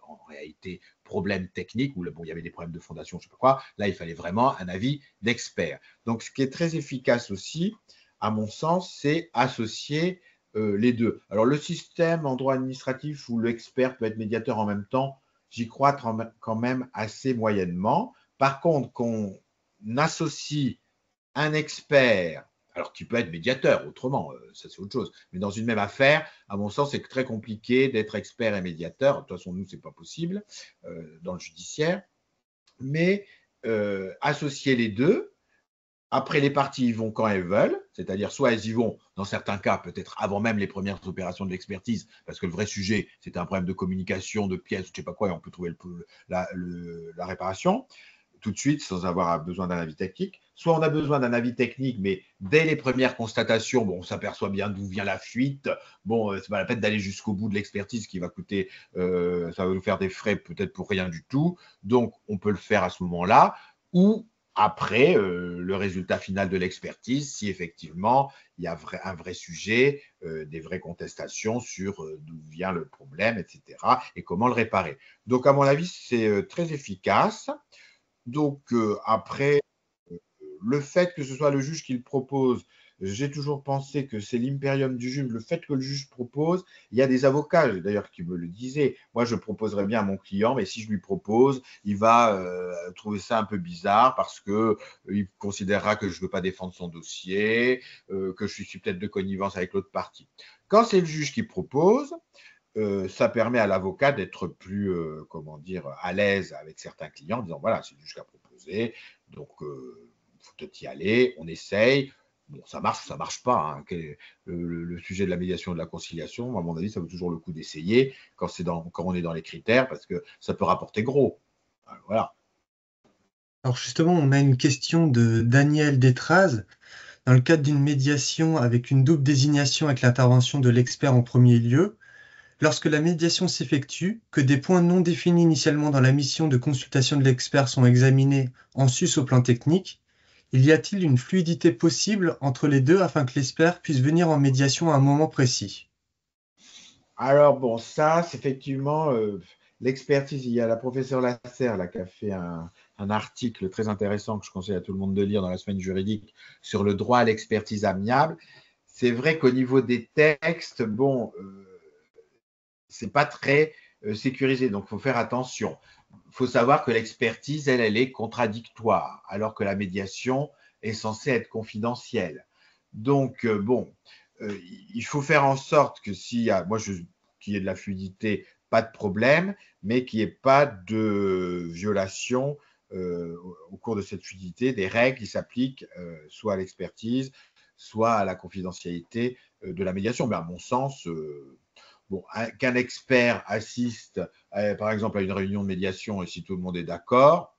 [SPEAKER 3] en réalité, problèmes techniques, où bon, il y avait des problèmes de fondation, je ne sais pas quoi. Là, il fallait vraiment un avis d'expert. Donc, ce qui est très efficace aussi, à mon sens, c'est associer les deux. Alors, le système en droit administratif où l'expert peut être médiateur en même temps, j'y crois quand même assez moyennement. Par contre, qu'on associe un expert, alors qui peut être médiateur autrement, ça c'est autre chose, mais dans une même affaire, à mon sens, c'est très compliqué d'être expert et médiateur. De toute façon, nous, ce n'est pas possible dans le judiciaire. Mais associer les deux, après, les parties y vont quand elles veulent, c'est-à-dire soit elles y vont, dans certains cas, peut-être avant même les premières opérations de l'expertise, parce que le vrai sujet, c'est un problème de communication, de pièces, je ne sais pas quoi, et on peut trouver la réparation tout de suite sans avoir besoin d'un avis technique. Soit on a besoin d'un avis technique, mais dès les premières constatations, bon, on s'aperçoit bien d'où vient la fuite. Bon, c'est pas la peine d'aller jusqu'au bout de l'expertise qui va coûter, ça va nous faire des frais peut-être pour rien du tout. Donc, on peut le faire à ce moment-là. Ou après le résultat final de l'expertise, si effectivement il y a un vrai sujet, des vraies contestations sur d'où vient le problème, etc., et comment le réparer. Donc, à mon avis, c'est très efficace. Donc, après, le fait que ce soit le juge qui le propose, j'ai toujours pensé que c'est l'impérium du juge. Le fait que le juge propose, il y a des avocats d'ailleurs qui me le disaient. Moi, je proposerais bien à mon client, mais si je lui propose, il va trouver ça un peu bizarre parce qu'il considérera que je ne veux pas défendre son dossier, que je suis peut-être de connivence avec l'autre partie. Quand c'est le juge qui propose, ça permet à l'avocat d'être plus, comment dire, à l'aise avec certains clients en disant voilà, c'est le juge qui a proposé, donc il faut peut-être y aller, on essaye. Bon, ça marche ou ça marche pas. Hein. Le sujet de la médiation et de la conciliation, à mon avis, ça vaut toujours le coup d'essayer quand on est dans les critères parce que ça peut rapporter gros. Voilà.
[SPEAKER 2] Alors justement, on a une question de Daniel Détraz. Dans le cadre d'une médiation avec une double désignation avec l'intervention de l'expert en premier lieu, lorsque la médiation s'effectue, que des points non définis initialement dans la mission de consultation de l'expert sont examinés en sus au plan technique, y a-t-il une fluidité possible entre les deux afin que l'expert puisse venir en médiation à un moment précis?
[SPEAKER 3] Alors bon, ça, c'est effectivement l'expertise. Il y a la professeure Lasserre là, qui a fait un article très intéressant que je conseille à tout le monde de lire dans la semaine juridique sur le droit à l'expertise amiable. C'est vrai qu'au niveau des textes, bon, c'est pas très sécurisé, donc il faut faire attention. Il faut savoir que l'expertise, elle est contradictoire, alors que la médiation est censée être confidentielle. Donc, bon, il faut faire en sorte que s'il y a, qu'il y ait de la fluidité, pas de problème, mais qu'il n'y ait pas de violation au cours de cette fluidité des règles qui s'appliquent soit à l'expertise, soit à la confidentialité de la médiation. Mais à mon sens, bon, qu'un expert assiste, par exemple, à une réunion de médiation et si tout le monde est d'accord.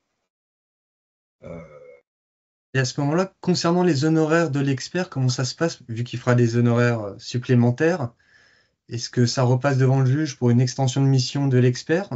[SPEAKER 2] Et à ce moment-là, concernant les honoraires de l'expert, comment ça se passe, vu qu'il fera des honoraires supplémentaires? Est-ce que ça repasse devant le juge pour une extension de mission de l'expert?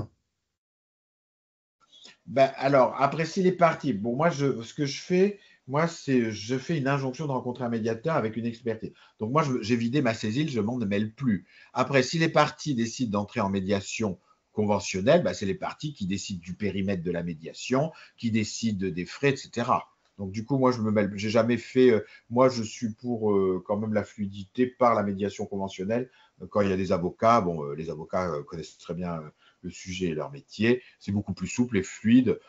[SPEAKER 3] Ben, alors, après, s'il est parti, bon, moi, ce que je fais, moi, c'est je fais une injonction de rencontrer un médiateur avec une expertise. Donc, moi, j'ai vidé ma saisie, je m'en mêle plus. Après, si les parties décident d'entrer en médiation conventionnelle, ben, c'est les parties qui décident du périmètre de la médiation, qui décident des frais, etc. Donc, du coup, moi, je me mêle. J'ai jamais fait. Moi, je suis pour quand même la fluidité par la médiation conventionnelle. Quand il y a des avocats, bon, les avocats connaissent très bien le sujet et leur métier. C'est beaucoup plus souple et fluide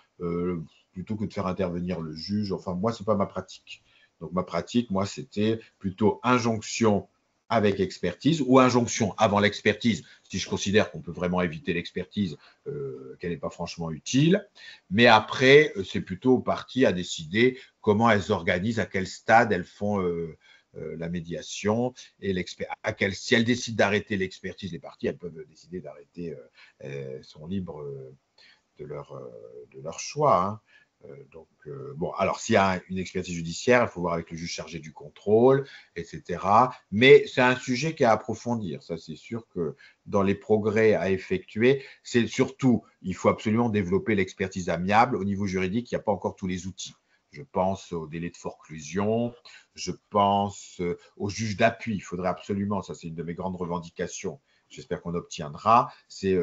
[SPEAKER 3] plutôt que de faire intervenir le juge. Enfin, moi, ce n'est pas ma pratique. Donc, ma pratique, moi, c'était plutôt injonction avec expertise ou injonction avant l'expertise, si je considère qu'on peut vraiment éviter l'expertise, qu'elle n'est pas franchement utile. Mais après, c'est plutôt aux parties à décider comment elles organisent, à quel stade elles font la médiation et si elles décident d'arrêter l'expertise, les parties, elles peuvent décider d'arrêter, sont libres de leur choix. Hein. Bon, alors s'il y a une expertise judiciaire, il faut voir avec le juge chargé du contrôle, etc. Mais c'est un sujet qui est à approfondir. Ça, c'est sûr que dans les progrès à effectuer, c'est surtout, il faut absolument développer l'expertise amiable. Au niveau juridique, il n'y a pas encore tous les outils. Je pense au délai de forclusion, je pense au juge d'appui. Il faudrait absolument, ça c'est une de mes grandes revendications, j'espère qu'on obtiendra, c'est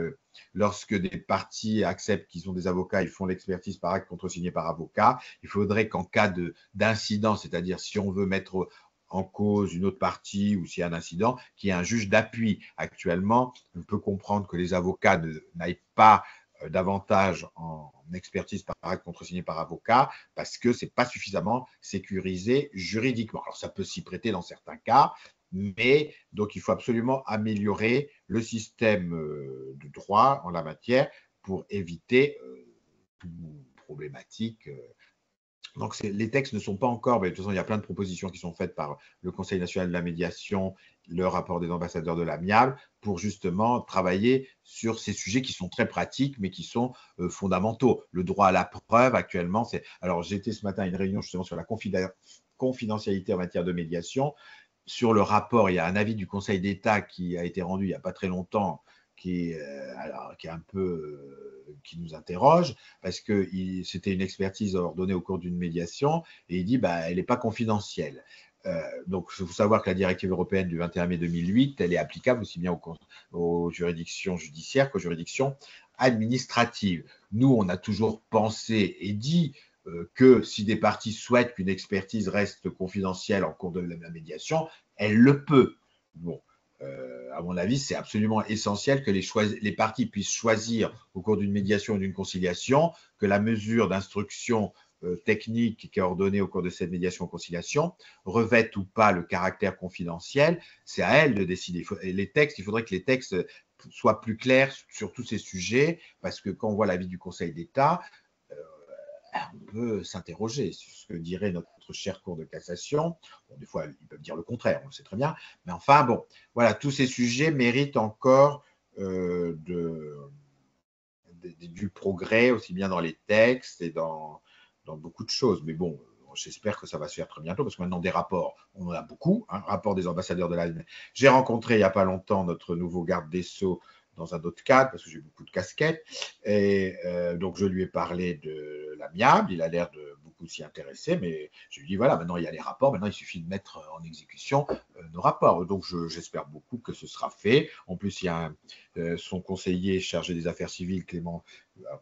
[SPEAKER 3] lorsque des parties acceptent qu'ils ont des avocats, ils font l'expertise par acte contresigné par avocat, il faudrait qu'en cas d'incident, c'est-à-dire si on veut mettre en cause une autre partie ou s'il y a un incident, qu'il y ait un juge d'appui. Actuellement, on peut comprendre que les avocats n'aillent pas davantage en expertise par acte contresigné par avocat parce que ce n'est pas suffisamment sécurisé juridiquement. Alors, ça peut s'y prêter dans certains cas, mais donc il faut absolument améliorer le système de droit en la matière pour éviter toute problématique. Donc les textes ne sont pas encore, mais de toute façon il y a plein de propositions qui sont faites par le Conseil national de la médiation, le rapport des ambassadeurs de l'amiable, pour justement travailler sur ces sujets qui sont très pratiques, mais qui sont fondamentaux. Le droit à la preuve actuellement, c'est… Alors j'étais ce matin à une réunion justement sur la confidentialité en matière de médiation. Sur le rapport, il y a un avis du Conseil d'État qui a été rendu il n'y a pas très longtemps, qui est un peu qui nous interroge, parce que c'était une expertise ordonnée au cours d'une médiation, et il dit elle n'est pas confidentielle. Donc, il faut savoir que la directive européenne du 21 mai 2008, elle est applicable aussi bien aux juridictions judiciaires qu'aux juridictions administratives. Nous, on a toujours pensé et dit que si des parties souhaitent qu'une expertise reste confidentielle en cours de la médiation, elle le peut. Bon, à mon avis, c'est absolument essentiel que les parties puissent choisir au cours d'une médiation ou d'une conciliation que la mesure d'instruction technique qui est ordonnée au cours de cette médiation ou conciliation revête ou pas le caractère confidentiel. C'est à elle de décider. Il faudrait que les textes soient plus clairs sur tous ces sujets, parce que quand on voit l'avis du Conseil d'État, on peut s'interroger sur ce que dirait notre chère Cour de cassation. Bon, des fois, ils peuvent dire le contraire, on le sait très bien. Mais enfin, bon, voilà, tous ces sujets méritent encore du progrès, aussi bien dans les textes et dans beaucoup de choses. Mais bon, j'espère que ça va se faire très bientôt, parce que maintenant, des rapports, on en a beaucoup. Rapport des ambassadeurs de l'Allemagne. J'ai rencontré il n'y a pas longtemps notre nouveau garde des Sceaux dans un autre cadre, parce que j'ai beaucoup de casquettes. Et donc, je lui ai parlé de l'amiable. Il a l'air de beaucoup s'y intéresser, mais je lui ai dit, voilà, maintenant, il y a les rapports. Maintenant, il suffit de mettre en exécution nos rapports. Donc, j'espère beaucoup que ce sera fait. En plus, il y a son conseiller chargé des affaires civiles, Clément,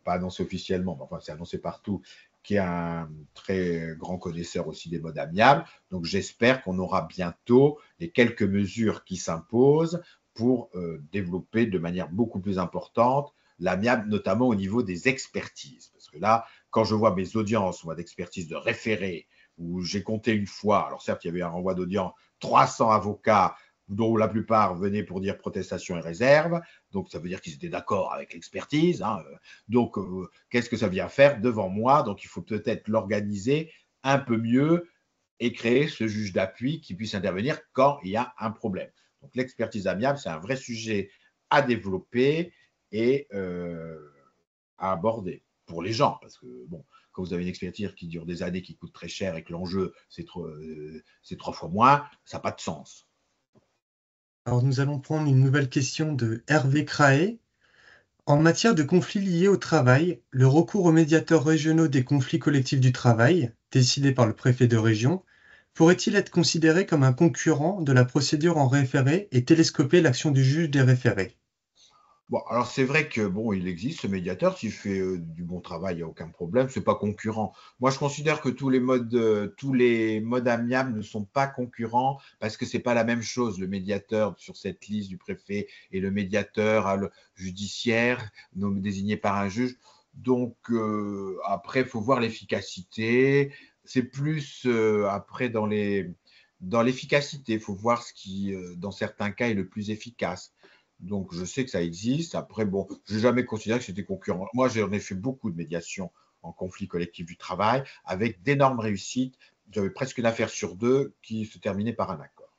[SPEAKER 3] pas annoncé officiellement, mais enfin, c'est annoncé partout, qui est un très grand connaisseur aussi des modes amiables. Donc, j'espère qu'on aura bientôt les quelques mesures qui s'imposent pour développer de manière beaucoup plus importante l'amiable, notamment au niveau des expertises. Parce que là, quand je vois mes audiences, moi, d'expertise de référé, où j'ai compté une fois, alors certes, il y avait un renvoi d'audience, 300 avocats, dont la plupart venaient pour dire protestation et réserve, donc ça veut dire qu'ils étaient d'accord avec l'expertise. Donc, qu'est-ce que ça vient faire devant moi? Donc, il faut peut-être l'organiser un peu mieux et créer ce juge d'appui qui puisse intervenir quand il y a un problème. Donc, l'expertise amiable, c'est un vrai sujet à développer et à aborder pour les gens, parce que bon, quand vous avez une expertise qui dure des années, qui coûte très cher et que l'enjeu c'est 3 fois moins, ça n'a pas de sens.
[SPEAKER 2] Alors nous allons prendre une nouvelle question de Hervé Craé. En matière de conflits liés au travail, le recours aux médiateurs régionaux des conflits collectifs du travail, décidé par le préfet de région, pourrait-il être considéré comme un concurrent de la procédure en référé et télescoper l'action du juge des référés?
[SPEAKER 3] Bon, alors c'est vrai que bon, il existe ce médiateur, s'il fait du bon travail, il n'y a aucun problème, c'est pas concurrent. Moi, je considère que tous les modes amiables ne sont pas concurrents, parce que c'est pas la même chose, le médiateur sur cette liste du préfet et le médiateur judiciaire désigné par un juge. Donc après, il faut voir l'efficacité. C'est plus après dans l'efficacité, il faut voir ce qui, dans certains cas, est le plus efficace. Donc, je sais que ça existe. Après, bon, je n'ai jamais considéré que c'était concurrent. Moi, j'en ai fait beaucoup de médiation en conflit collectif du travail avec d'énormes réussites. J'avais presque une affaire sur deux qui se terminait par un accord.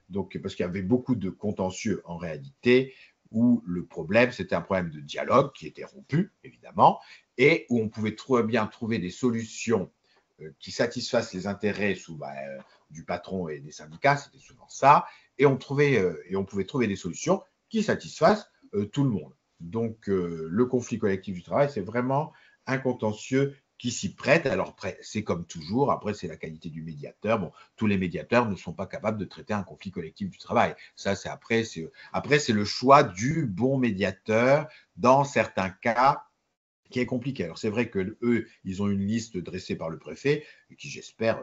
[SPEAKER 3] Donc, parce qu'il y avait beaucoup de contentieux en réalité. où le problème, c'était un problème de dialogue qui était rompu, évidemment, et où on pouvait bien trouver des solutions qui satisfassent les intérêts du patron et des syndicats, c'était souvent ça, et on pouvait trouver des solutions qui satisfassent tout le monde. Donc, le conflit collectif du travail, c'est vraiment un contentieux qui s'y prête. Alors, c'est comme toujours, après, c'est la qualité du médiateur. Bon, tous les médiateurs ne sont pas capables de traiter un conflit collectif du travail. Ça, après, c'est le choix du bon médiateur dans certains cas qui est compliqué. Alors, c'est vrai que eux, ils ont une liste dressée par le préfet, qui, j'espère,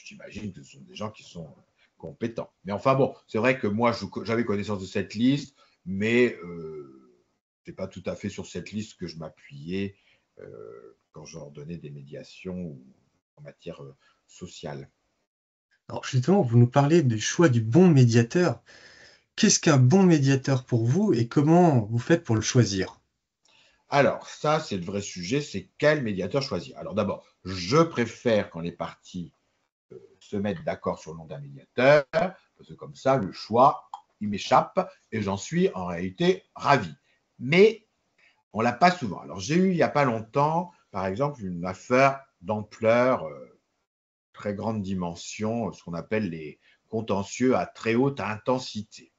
[SPEAKER 3] j'imagine que ce sont des gens qui sont compétents. Mais enfin bon, c'est vrai que moi, j'avais connaissance de cette liste, mais ce n'est pas tout à fait sur cette liste que je m'appuyais quand j'ordonnais des médiations en matière sociale.
[SPEAKER 2] Alors justement, vous nous parlez du choix du bon médiateur. Qu'est-ce qu'un bon médiateur pour vous et comment vous faites pour le choisir?
[SPEAKER 3] Alors, ça, c'est le vrai sujet, c'est quel médiateur choisir. Alors d'abord, je préfère quand les parties se mettent d'accord sur le nom d'un médiateur, parce que comme ça, le choix, il m'échappe et j'en suis en réalité ravi. Mais on ne l'a pas souvent. Alors, j'ai eu il n'y a pas longtemps, par exemple, une affaire d'ampleur, très grande dimension, ce qu'on appelle les contentieux à très haute intensité,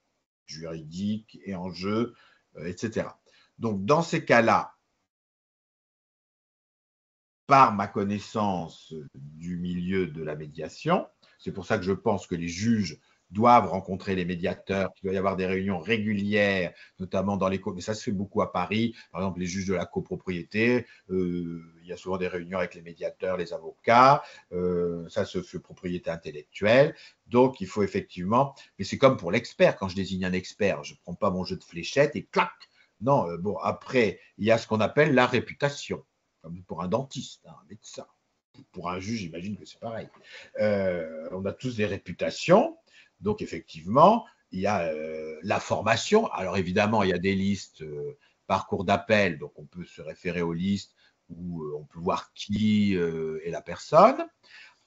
[SPEAKER 3] juridique et enjeux, etc. Donc, dans ces cas-là, par ma connaissance du milieu de la médiation, c'est pour ça que je pense que les juges doivent rencontrer les médiateurs, qu'il doit y avoir des réunions régulières, notamment dans les mais ça se fait beaucoup à Paris, par exemple les juges de la copropriété, il y a souvent des réunions avec les médiateurs, les avocats, ça se fait propriété intellectuelle, donc il faut effectivement, mais c'est comme pour l'expert, quand je désigne un expert, je ne prends pas mon jeu de fléchettes et clac, non, bon, après, il y a ce qu'on appelle la réputation, comme pour un dentiste, un médecin. Pour un juge, j'imagine que c'est pareil. On a tous des réputations, donc effectivement, il y a la formation. Alors évidemment, il y a des listes par cours d'appel, donc on peut se référer aux listes où on peut voir qui est la personne.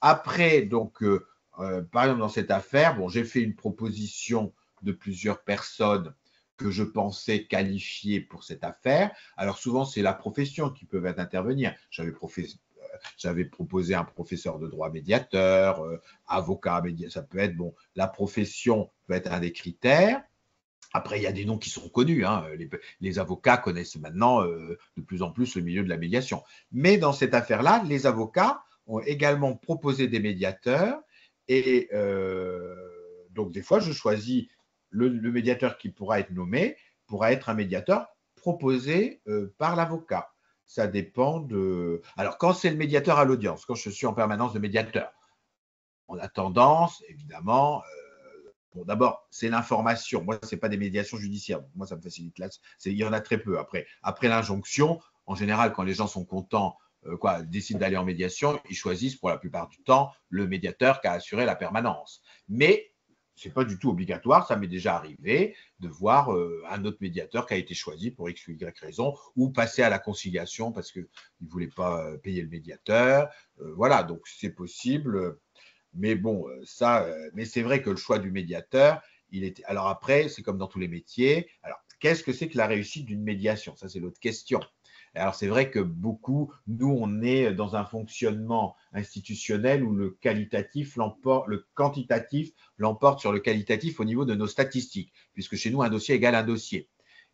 [SPEAKER 3] Après, donc, par exemple, dans cette affaire, bon, j'ai fait une proposition de plusieurs personnes que je pensais qualifiées pour cette affaire. Alors souvent, c'est la profession qui peut intervenir. J'avais proposé un professeur de droit médiateur, avocat médiateur, ça peut être, bon, la profession peut être un des critères. Après, il y a des noms qui sont connus. Hein. Les avocats connaissent maintenant de plus en plus le milieu de la médiation. Mais dans cette affaire-là, les avocats ont également proposé des médiateurs. Et donc, des fois, je choisis le médiateur qui pourra être nommé, pourra être un médiateur proposé par l'avocat. Ça dépend de… Alors, quand c'est le médiateur à l'audience, quand je suis en permanence de médiateur, on a tendance, évidemment… Bon, d'abord, c'est l'information. Moi, ce n'est pas des médiations judiciaires. Donc, moi, ça me facilite là. Il y en a très peu. Après l'injonction, en général, quand les gens sont contents, décident d'aller en médiation, ils choisissent pour la plupart du temps le médiateur qui a assuré la permanence. Mais ce n'est pas du tout obligatoire. Ça m'est déjà arrivé de voir un autre médiateur qui a été choisi pour X ou Y raison, ou passer à la conciliation parce qu'il ne voulait pas payer le médiateur. Voilà, donc c'est possible. Mais bon, mais c'est vrai que le choix du médiateur, il était… Alors après, c'est comme dans tous les métiers. Alors, qu'est-ce que c'est que la réussite d'une médiation? Ça, c'est l'autre question. Alors, c'est vrai que nous, on est dans un fonctionnement institutionnel où le quantitatif l'emporte sur le qualitatif au niveau de nos statistiques, puisque chez nous, un dossier égale un dossier.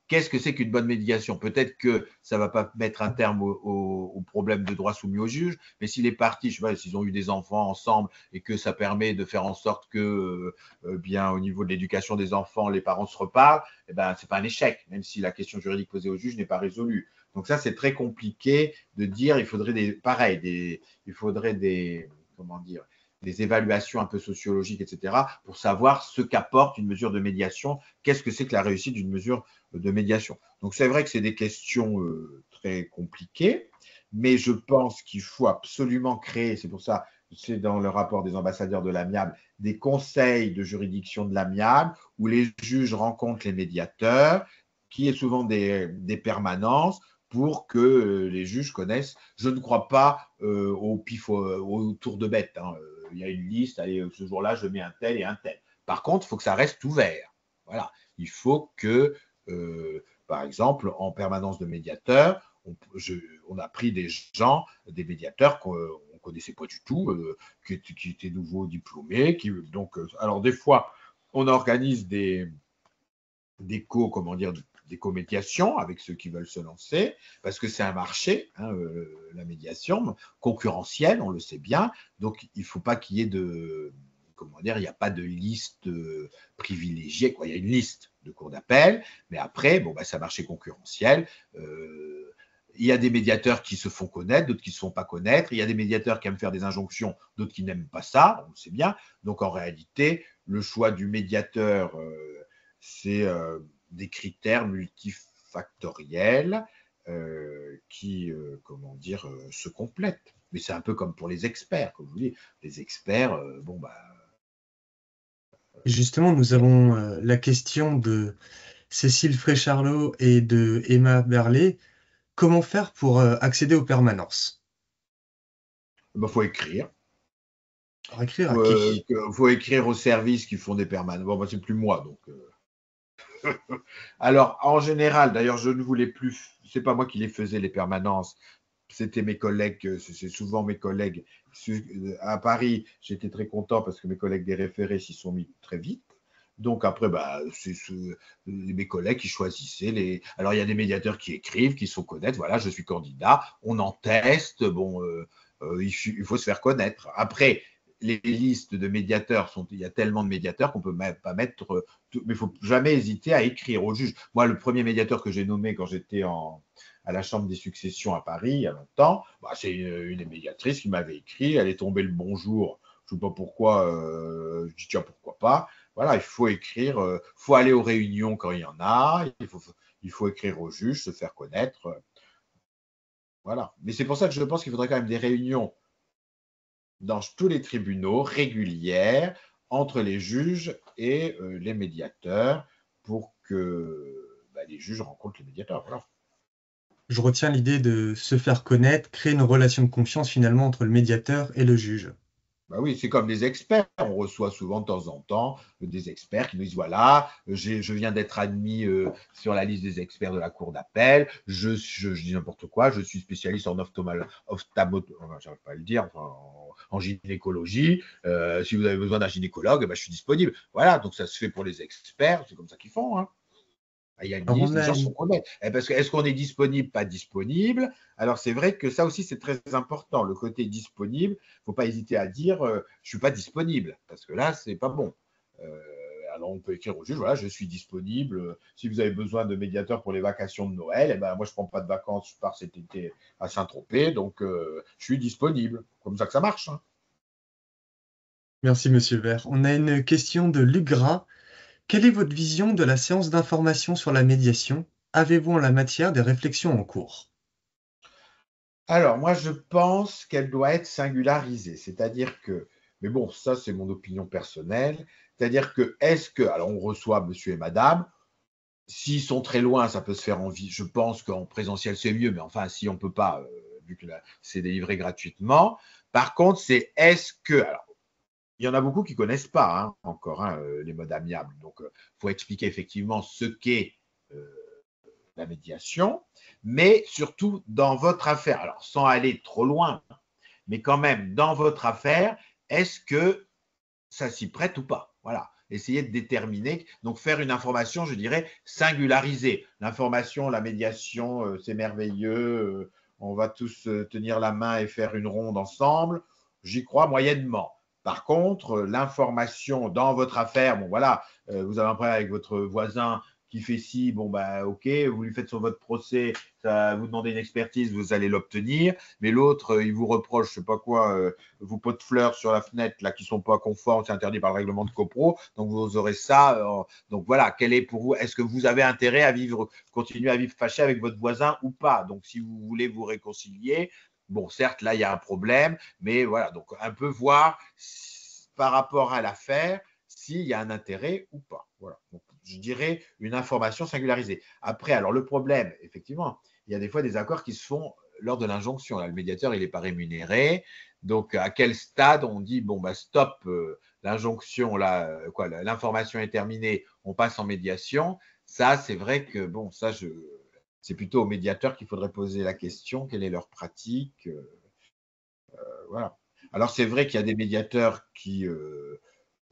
[SPEAKER 3] Qu'est-ce que c'est qu'une bonne médiation? Peut-être que ça ne va pas mettre un terme au problème de droit soumis au juge, mais si les parties, je ne sais pas, s'ils ont eu des enfants ensemble et que ça permet de faire en sorte que, bien, au niveau de l'éducation des enfants, les parents se reparlent, eh ben, ce n'est pas un échec, même si la question juridique posée au juge n'est pas résolue. Donc ça, c'est très compliqué de dire, il faudrait comment dire, des évaluations un peu sociologiques, etc., pour savoir ce qu'apporte une mesure de médiation, qu'est-ce que c'est que la réussite d'une mesure de médiation. Donc c'est vrai que c'est des questions très compliquées, mais je pense qu'il faut absolument créer, c'est pour ça, c'est dans le rapport des ambassadeurs de l'amiable, des conseils de juridiction de l'amiable où les juges rencontrent les médiateurs, qui est souvent des permanences, pour que les juges connaissent. Je ne crois pas au tour de bête. Hein. Il y a une liste, allez, ce jour-là, je mets un tel et un tel. Par contre, il faut que ça reste ouvert. Voilà, il faut que, par exemple, en permanence de médiateur, on a pris des gens, des médiateurs qu'on ne connaissait pas du tout, qui étaient nouveaux diplômés. Alors, des fois, on organise des co-médiations avec ceux qui veulent se lancer, parce que c'est un marché, hein, la médiation, concurrentielle, on le sait bien. Donc, il ne faut pas qu'il y ait il n'y a pas de liste privilégiée, quoi. Il y a une liste de cours d'appel, mais après, c'est un marché concurrentiel. Il y a des médiateurs qui se font connaître, d'autres qui ne se font pas connaître. Il y a des médiateurs qui aiment faire des injonctions, d'autres qui n'aiment pas ça, on le sait bien. Donc, en réalité, le choix du médiateur, c'est des critères multifactoriels qui, se complètent. Mais c'est un peu comme pour les experts, comme je vous dis. Les experts,
[SPEAKER 2] Et justement, nous avons la question de Cécile Frécharlot et de Emma Berlet. Comment faire pour accéder aux permanences?
[SPEAKER 3] faut écrire.
[SPEAKER 2] Alors, écrire à qui?
[SPEAKER 3] Faut écrire aux services qui font des permanences. C'est plus moi, donc. Alors, en général, d'ailleurs, je ne voulais plus. C'est pas moi qui les faisais les permanences. C'était mes collègues. C'est souvent mes collègues à Paris. J'étais très content parce que mes collègues des référés s'y sont mis très vite. Donc après, c'est mes collègues qui choisissaient Alors il y a des médiateurs qui écrivent, qui sont connaître. Voilà, je suis candidat. On en teste. Il faut se faire connaître. Après, les listes de médiateurs il y a tellement de médiateurs qu'on peut même pas mettre. Mais il faut jamais hésiter à écrire au juge. Moi, le premier médiateur que j'ai nommé quand j'étais à la Chambre des successions à Paris il y a longtemps, c'est une médiatrice qui m'avait écrit. Elle est tombée le bonjour. Je ne sais pas pourquoi. Je dis tiens, pourquoi pas. Voilà, il faut écrire, faut aller aux réunions quand il y en a, il faut écrire au juge, se faire connaître. Voilà. Mais c'est pour ça que je pense qu'il faudrait quand même des réunions dans tous les tribunaux régulières entre les juges et les médiateurs pour que les juges rencontrent les médiateurs. Voilà.
[SPEAKER 2] Je retiens l'idée de se faire connaître, créer une relation de confiance finalement entre le médiateur et le juge.
[SPEAKER 3] Oui, c'est comme les experts. On reçoit souvent de temps en temps des experts qui nous disent voilà, je viens d'être admis sur la liste des experts de la cour d'appel. Je dis n'importe quoi. Je suis spécialiste en j'arrive pas à le dire, en gynécologie. Si vous avez besoin d'un gynécologue, je suis disponible. Voilà, donc ça se fait pour les experts. C'est comme ça qu'ils font. Hein. Il y a une
[SPEAKER 2] Alors
[SPEAKER 3] liste,
[SPEAKER 2] on
[SPEAKER 3] les
[SPEAKER 2] a
[SPEAKER 3] gens
[SPEAKER 2] une...
[SPEAKER 3] sont contents. Parce que est-ce qu'on est disponible, pas disponible? Alors c'est vrai que ça aussi c'est très important. Le côté disponible, il ne faut pas hésiter à dire je ne suis pas disponible, parce que là, c'est pas bon. Alors on peut écrire au juge, voilà, je suis disponible. Si vous avez besoin de médiateur pour les vacations de Noël, moi je ne prends pas de vacances, je pars cet été à Saint-Tropez, donc je suis disponible. Comme ça que ça marche. Hein.
[SPEAKER 2] Merci Monsieur Vert. On a une question de Luc Gras. Quelle est votre vision de la séance d'information sur la médiation? Avez-vous en la matière des réflexions en cours?
[SPEAKER 3] Alors, moi, je pense qu'elle doit être singularisée. C'est-à-dire que, mais bon, ça, c'est mon opinion personnelle. C'est-à-dire que, alors, on reçoit monsieur et madame. S'ils sont très loin, ça peut se faire en vie. Je pense qu'en présentiel, c'est mieux. Mais enfin, si on ne peut pas, vu que c'est délivré gratuitement. Par contre, alors, il y en a beaucoup qui ne connaissent pas encore les modes amiables. Donc, il faut expliquer effectivement ce qu'est la médiation, mais surtout dans votre affaire. Alors, sans aller trop loin, mais quand même, dans votre affaire, est-ce que ça s'y prête ou pas? Voilà. Essayez de déterminer. Donc, faire une information, je dirais, singularisée. L'information, la médiation, c'est merveilleux. On va tous tenir la main et faire une ronde ensemble. J'y crois moyennement. Par contre, l'information dans votre affaire, voilà, vous avez un problème avec votre voisin qui fait ci, ok, vous lui faites sur votre procès, vous demandez une expertise, vous allez l'obtenir, mais l'autre, il vous reproche, je sais pas quoi, vos pots de fleurs sur la fenêtre là qui sont pas conformes, c'est interdit par le règlement de copro, donc vous aurez ça. Donc voilà, quel est pour vous, est-ce que vous avez intérêt à continuer à vivre fâché avec votre voisin ou pas? Donc si vous voulez vous réconcilier, bon, certes là il y a un problème, mais voilà, donc un peu voir par rapport à l'affaire s'il y a un intérêt ou pas. Voilà. Donc, je dirais une information singularisée. Après, alors le problème, effectivement, il y a des fois des accords qui se font lors de l'injonction. Le médiateur, il n'est pas rémunéré. Donc, à quel stade on dit, bon, bah, stop, l'injonction, l'information est terminée, on passe en médiation. Ça, c'est vrai que, bon, c'est plutôt aux médiateurs qu'il faudrait poser la question, quelle est leur pratique, voilà. Alors, c'est vrai qu'il y a des médiateurs qui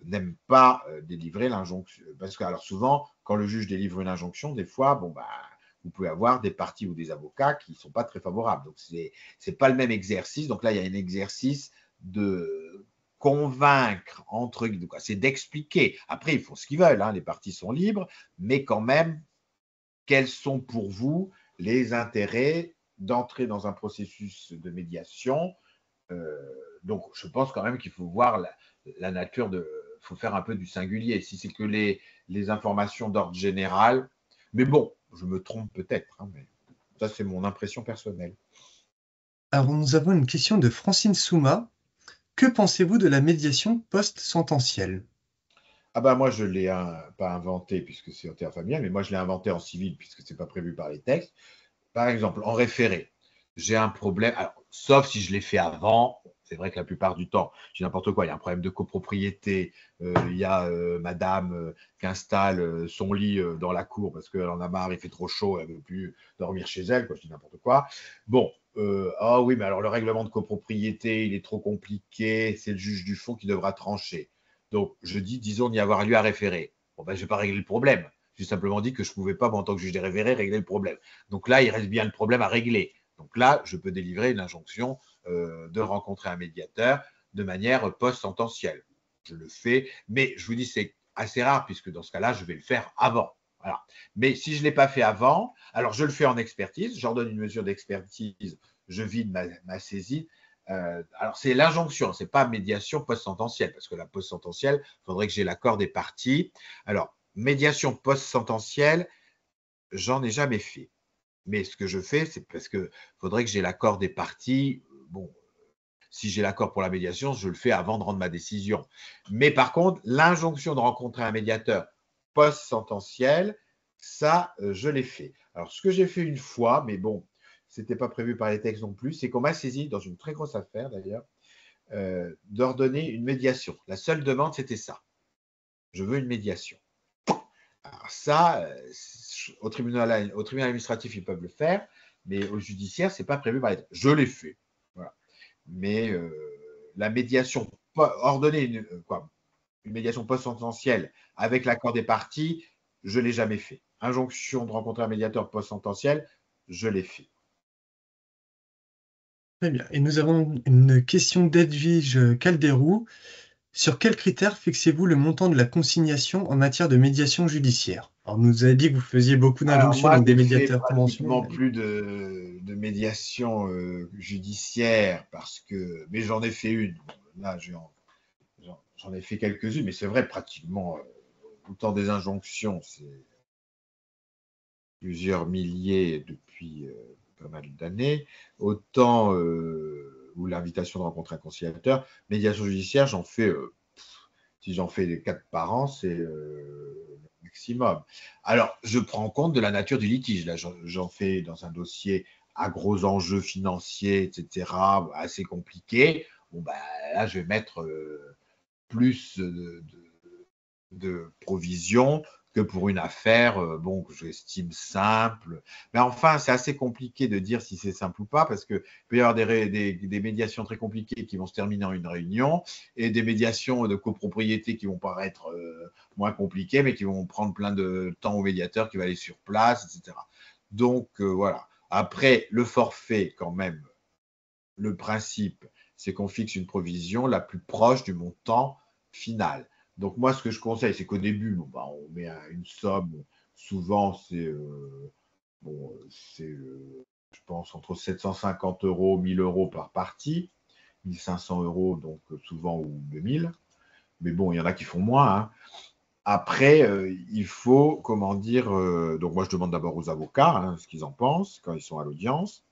[SPEAKER 3] n'aiment pas délivrer l'injonction. Parce que, alors, souvent, quand le juge délivre une injonction, des fois, bon, bah, vous pouvez avoir des parties ou des avocats qui ne sont pas très favorables. Donc, ce n'est pas le même exercice. Donc là, il y a un exercice de convaincre, c'est d'expliquer. Après, ils font ce qu'ils veulent, hein, les parties sont libres, mais quand même, quels sont pour vous les intérêts d'entrer dans un processus de médiation? Donc, je pense quand même qu'il faut voir la nature il faut faire un peu du singulier. Si c'est que les informations d'ordre général, mais bon, je me trompe peut-être, hein, mais ça, c'est mon impression personnelle.
[SPEAKER 2] Alors, nous avons une question de Francine Souma. Que pensez-vous de la médiation post-sententielle?
[SPEAKER 3] Ah bah moi, je ne l'ai pas inventé puisque c'est interfamilial, mais moi, je l'ai inventé en civil puisque ce n'est pas prévu par les textes. Par exemple, en référé, j'ai un problème, alors, sauf si je l'ai fait avant, c'est vrai que la plupart du temps, j'ai n'importe quoi, il y a un problème de copropriété, il y a madame qui installe son lit dans la cour parce qu'elle en a marre, il fait trop chaud, elle ne veut plus dormir chez elle, quoi, je dis n'importe quoi. Bon, ah oui, mais alors le règlement de copropriété, il est trop compliqué, c'est le juge du fond qui devra trancher. Donc, je dis, disons, n'y avoir lieu à référer. Bon, ben, je ne vais pas régler le problème. J'ai simplement dit que je ne pouvais pas, moi, en tant que juge des référés, régler le problème. Donc là, il reste bien le problème à régler. Donc là, je peux délivrer une injonction de rencontrer un médiateur de manière post-sententielle. Je le fais, mais je vous dis, c'est assez rare, puisque dans ce cas-là, je vais le faire avant. Voilà. Mais si je ne l'ai pas fait avant, alors je le fais en expertise, j'ordonne une mesure d'expertise, je vide ma saisine. Alors, c'est l'injonction, ce n'est pas médiation post-sententielle, parce que la post-sententielle, il faudrait que j'ai l'accord des parties. Alors, médiation post-sententielle, j'en ai jamais fait. Mais ce que je fais, c'est parce qu'il faudrait que j'ai l'accord des parties. Bon, si j'ai l'accord pour la médiation, je le fais avant de rendre ma décision. Mais par contre, l'injonction de rencontrer un médiateur post-sententiel, ça, je l'ai fait. Alors, ce que j'ai fait une fois, mais bon, ce n'était pas prévu par les textes non plus, c'est qu'on m'a saisi dans une très grosse affaire d'ailleurs, d'ordonner une médiation. La seule demande, c'était ça. Je veux une médiation. Alors ça, au tribunal administratif, ils peuvent le faire, mais au judiciaire, ce n'est pas prévu par les textes. Je l'ai fait. Voilà. Mais la médiation, ordonner une médiation post-sententielle avec l'accord des parties, je ne l'ai jamais fait. Injonction de rencontrer un médiateur post-sententiel, je l'ai fait.
[SPEAKER 2] Très bien. Et nous avons une question d'Edwige Calderou. Sur quels critères fixez-vous le montant de la consignation en matière de médiation judiciaire? Alors, vous avez dit que vous faisiez beaucoup
[SPEAKER 3] Alors
[SPEAKER 2] d'injonctions
[SPEAKER 3] moi,
[SPEAKER 2] avec des
[SPEAKER 3] je fais
[SPEAKER 2] médiateurs
[SPEAKER 3] pratiquement
[SPEAKER 2] conventionnels.
[SPEAKER 3] plus de médiation judiciaire mais j'en ai fait une. Là, j'en ai fait quelques-unes, mais c'est vrai, pratiquement autant des injonctions, c'est plusieurs milliers depuis pas mal d'années, autant ou l'invitation de rencontrer un conciliateur. Médiation judiciaire, si j'en fais 4 par an, c'est le maximum. Alors, je prends compte de la nature du litige. Là, j'en fais dans un dossier à gros enjeux financiers, etc., assez compliqué. Bon, bah, là, je vais mettre plus de provisions que pour une affaire bon, que j'estime simple. Mais enfin, c'est assez compliqué de dire si c'est simple ou pas, parce qu'il peut y avoir des médiations très compliquées qui vont se terminer en une réunion, et des médiations de copropriété qui vont paraître moins compliquées, mais qui vont prendre plein de temps au médiateur qui va aller sur place, etc. Donc, voilà. Après, le forfait, quand même, le principe, c'est qu'on fixe une provision la plus proche du montant final. Donc moi, ce que je conseille, c'est qu'au début, bon, bah, on met une somme, souvent c'est, je pense, entre 750 euros, 1000 euros par partie, 1500 euros, donc souvent, ou 2000. Mais bon, il y en a qui font moins, hein. Après, il faut, comment dire, donc moi je demande d'abord aux avocats hein, ce qu'ils en pensent quand ils sont à l'audience.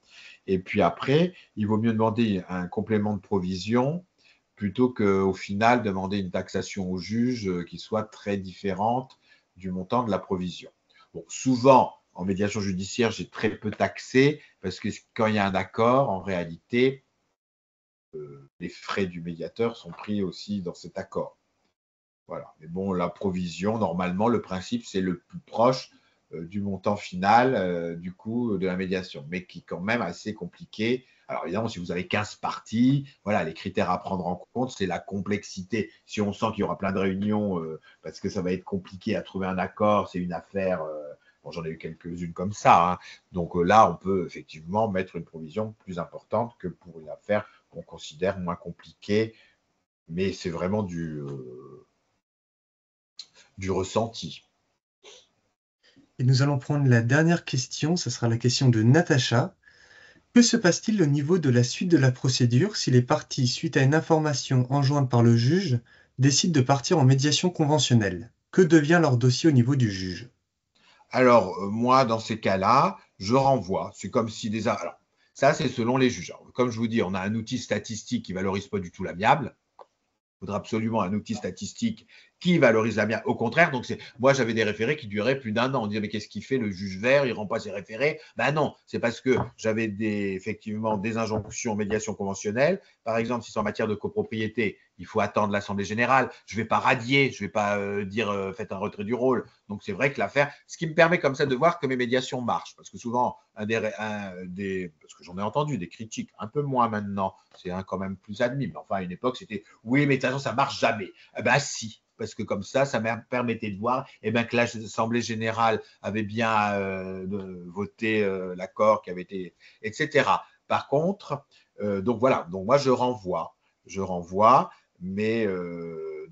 [SPEAKER 3] Et puis après, il vaut mieux demander un complément de provision plutôt qu'au final demander une taxation au juge qui soit très différente du montant de la provision. Bon, souvent, en médiation judiciaire, j'ai très peu taxé parce que quand il y a un accord, en réalité, les frais du médiateur sont pris aussi dans cet accord. Voilà. Mais bon, la provision, normalement, le principe, c'est le plus proche du montant final du coût de la médiation, mais qui est quand même assez compliqué. Alors évidemment, si vous avez 15 parties, voilà, les critères à prendre en compte, c'est la complexité. Si on sent qu'il y aura plein de réunions parce que ça va être compliqué à trouver un accord, c'est une affaire. Bon, j'en ai eu quelques-unes comme ça. Hein. Donc là, on peut effectivement mettre une provision plus importante que pour une affaire qu'on considère moins compliquée, mais c'est vraiment du ressenti.
[SPEAKER 2] Et nous allons prendre la dernière question, ce sera la question de Natacha. Que se passe-t-il au niveau de la suite de la procédure si les parties, suite à une information enjointe par le juge, décident de partir en médiation conventionnelle? Que devient leur dossier au niveau du juge?
[SPEAKER 3] Alors, moi, dans ces cas-là, je renvoie. C'est comme si des... Alors, ça, c'est selon les juges. Alors, comme je vous dis, on a un outil statistique qui ne valorise pas du tout l'amiable. Il faudra absolument un outil statistique qui valorise l'amiable. Au contraire, donc moi j'avais des référés qui duraient plus d'un an. On disait mais qu'est-ce qu'il fait le juge vert, il ne rend pas ses référés. Ben non, c'est parce que j'avais effectivement des injonctions en médiation conventionnelle. Par exemple, si c'est en matière de copropriété, il faut attendre l'Assemblée générale. Je ne vais pas radier, je ne vais pas dire faites un retrait du rôle. Donc c'est vrai que l'affaire, ce qui me permet comme ça de voir que mes médiations marchent, parce que souvent parce que j'en ai entendu des critiques, un peu moins maintenant, c'est quand même plus admis. Mais enfin à une époque c'était oui mais de toute façon ça marche jamais. Eh ben si. Parce que comme ça m'a permettait de voir que l'Assemblée générale avait bien voté l'accord qui avait été, etc. Par contre, donc voilà, donc moi je renvoie, mais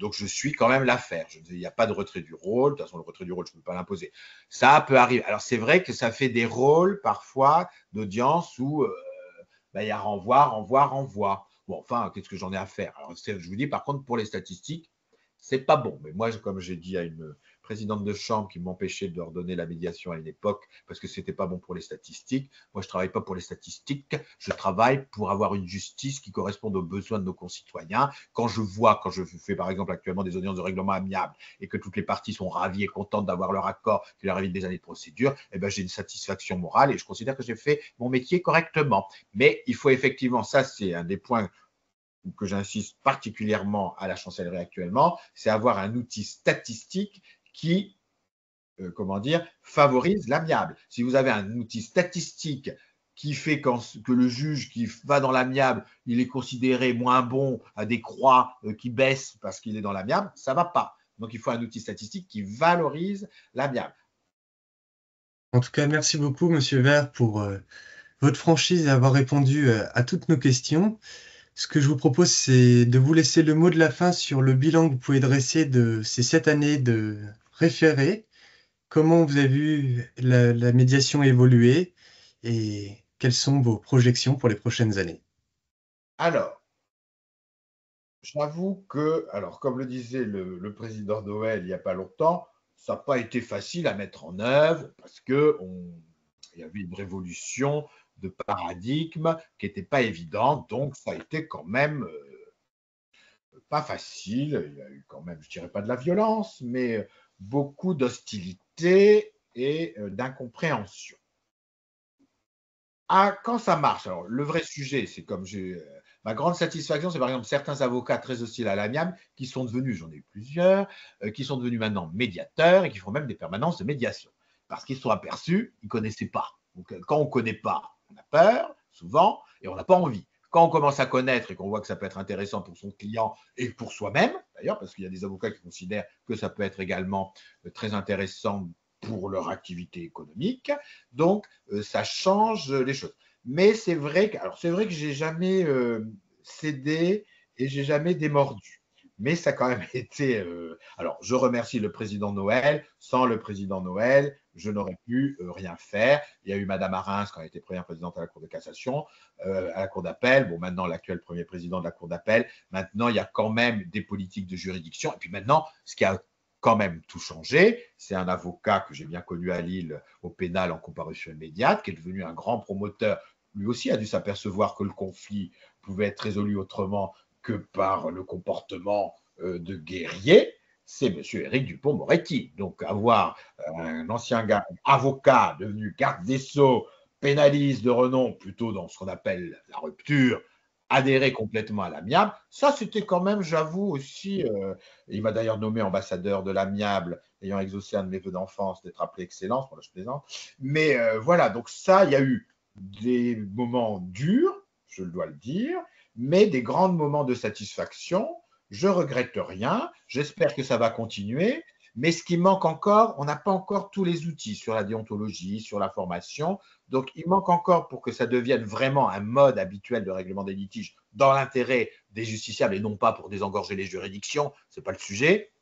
[SPEAKER 3] donc je suis quand même l'affaire. Il n'y a pas de retrait du rôle, de toute façon le retrait du rôle, je ne peux pas l'imposer. Ça peut arriver. Alors c'est vrai que ça fait des rôles parfois d'audience où il y a renvoi. Bon, enfin, qu'est-ce que j'en ai à faire? Alors, je vous dis, par contre, pour les statistiques, c'est pas bon. Mais moi, comme j'ai dit à une présidente de chambre qui m'empêchait de leur donner la médiation à une époque parce que c'était pas bon pour les statistiques, moi, je travaille pas pour les statistiques, je travaille pour avoir une justice qui corresponde aux besoins de nos concitoyens. Quand je fais par exemple actuellement des audiences de règlement amiable et que toutes les parties sont ravies et contentes d'avoir leur accord, qu'il leur évite des années de procédure, eh ben, j'ai une satisfaction morale et je considère que j'ai fait mon métier correctement. Mais il faut effectivement, ça c'est un des points que j'insiste particulièrement à la chancellerie actuellement, c'est avoir un outil statistique qui, favorise l'amiable. Si vous avez un outil statistique qui fait que le juge qui va dans l'amiable, il est considéré moins bon, à des croix qui baissent parce qu'il est dans l'amiable, ça ne va pas. Donc, il faut un outil statistique qui valorise l'amiable.
[SPEAKER 2] En tout cas, merci beaucoup, Monsieur Vert, pour votre franchise et avoir répondu à toutes nos questions. Ce que je vous propose, c'est de vous laisser le mot de la fin sur le bilan que vous pouvez dresser de ces 7 années de référé. Comment vous avez vu la médiation évoluer et quelles sont vos projections pour les prochaines années?
[SPEAKER 3] Alors, j'avoue que, alors comme le disait le président Noël il n'y a pas longtemps, ça n'a pas été facile à mettre en œuvre parce qu'il y avait une révolution de paradigme qui n'était pas évidente, donc ça a été quand même pas facile. Il y a eu quand même, je dirais pas de la violence, mais beaucoup d'hostilité et d'incompréhension. Ah, quand ça marche, alors le vrai sujet, c'est comme ma grande satisfaction, c'est par exemple certains avocats très hostiles à l'amiable qui sont devenus, j'en ai eu plusieurs, qui sont devenus maintenant médiateurs et qui font même des permanences de médiation. Parce qu'ils se sont aperçus, ils ne connaissaient pas. Donc, quand on ne connaît pas, on a peur, souvent, et on n'a pas envie. Quand on commence à connaître et qu'on voit que ça peut être intéressant pour son client et pour soi-même, d'ailleurs, parce qu'il y a des avocats qui considèrent que ça peut être également très intéressant pour leur activité économique. Donc, ça change les choses. Mais c'est vrai que j'ai jamais cédé et j'ai jamais démordu. Mais ça a quand même été. Alors, je remercie le président Noël. Sans le président Noël, je n'aurais pu rien faire. Il y a eu Madame Arins, quand elle était première présidente à la Cour de cassation, à la Cour d'appel. Bon, maintenant, l'actuel premier président de la Cour d'appel. Maintenant, il y a quand même des politiques de juridiction. Et puis maintenant, ce qui a quand même tout changé. C'est un avocat que j'ai bien connu à Lille au pénal en comparution immédiate, qui est devenu un grand promoteur. Lui aussi a dû s'apercevoir que le conflit pouvait être résolu autrement que par le comportement de guerrier. c'est M. Éric Dupond-Moretti. Donc, avoir un ancien avocat devenu garde des Sceaux, pénaliste de renom, plutôt dans ce qu'on appelle la rupture, adhérer complètement à l'amiable, ça c'était quand même, j'avoue aussi, il m'a d'ailleurs nommé ambassadeur de l'amiable, ayant exaucé un de mes vœux d'enfance, d'être appelé Excellence, voilà, je plaisante. Mais voilà, donc ça, il y a eu des moments durs, je dois le dire, mais des grands moments de satisfaction. Je regrette rien, j'espère que ça va continuer. Mais ce qui manque encore, on n'a pas encore tous les outils sur la déontologie, sur la formation. Donc, il manque encore pour que ça devienne vraiment un mode habituel de règlement des litiges dans l'intérêt des justiciables et non pas pour désengorger les juridictions. Ce n'est pas le sujet.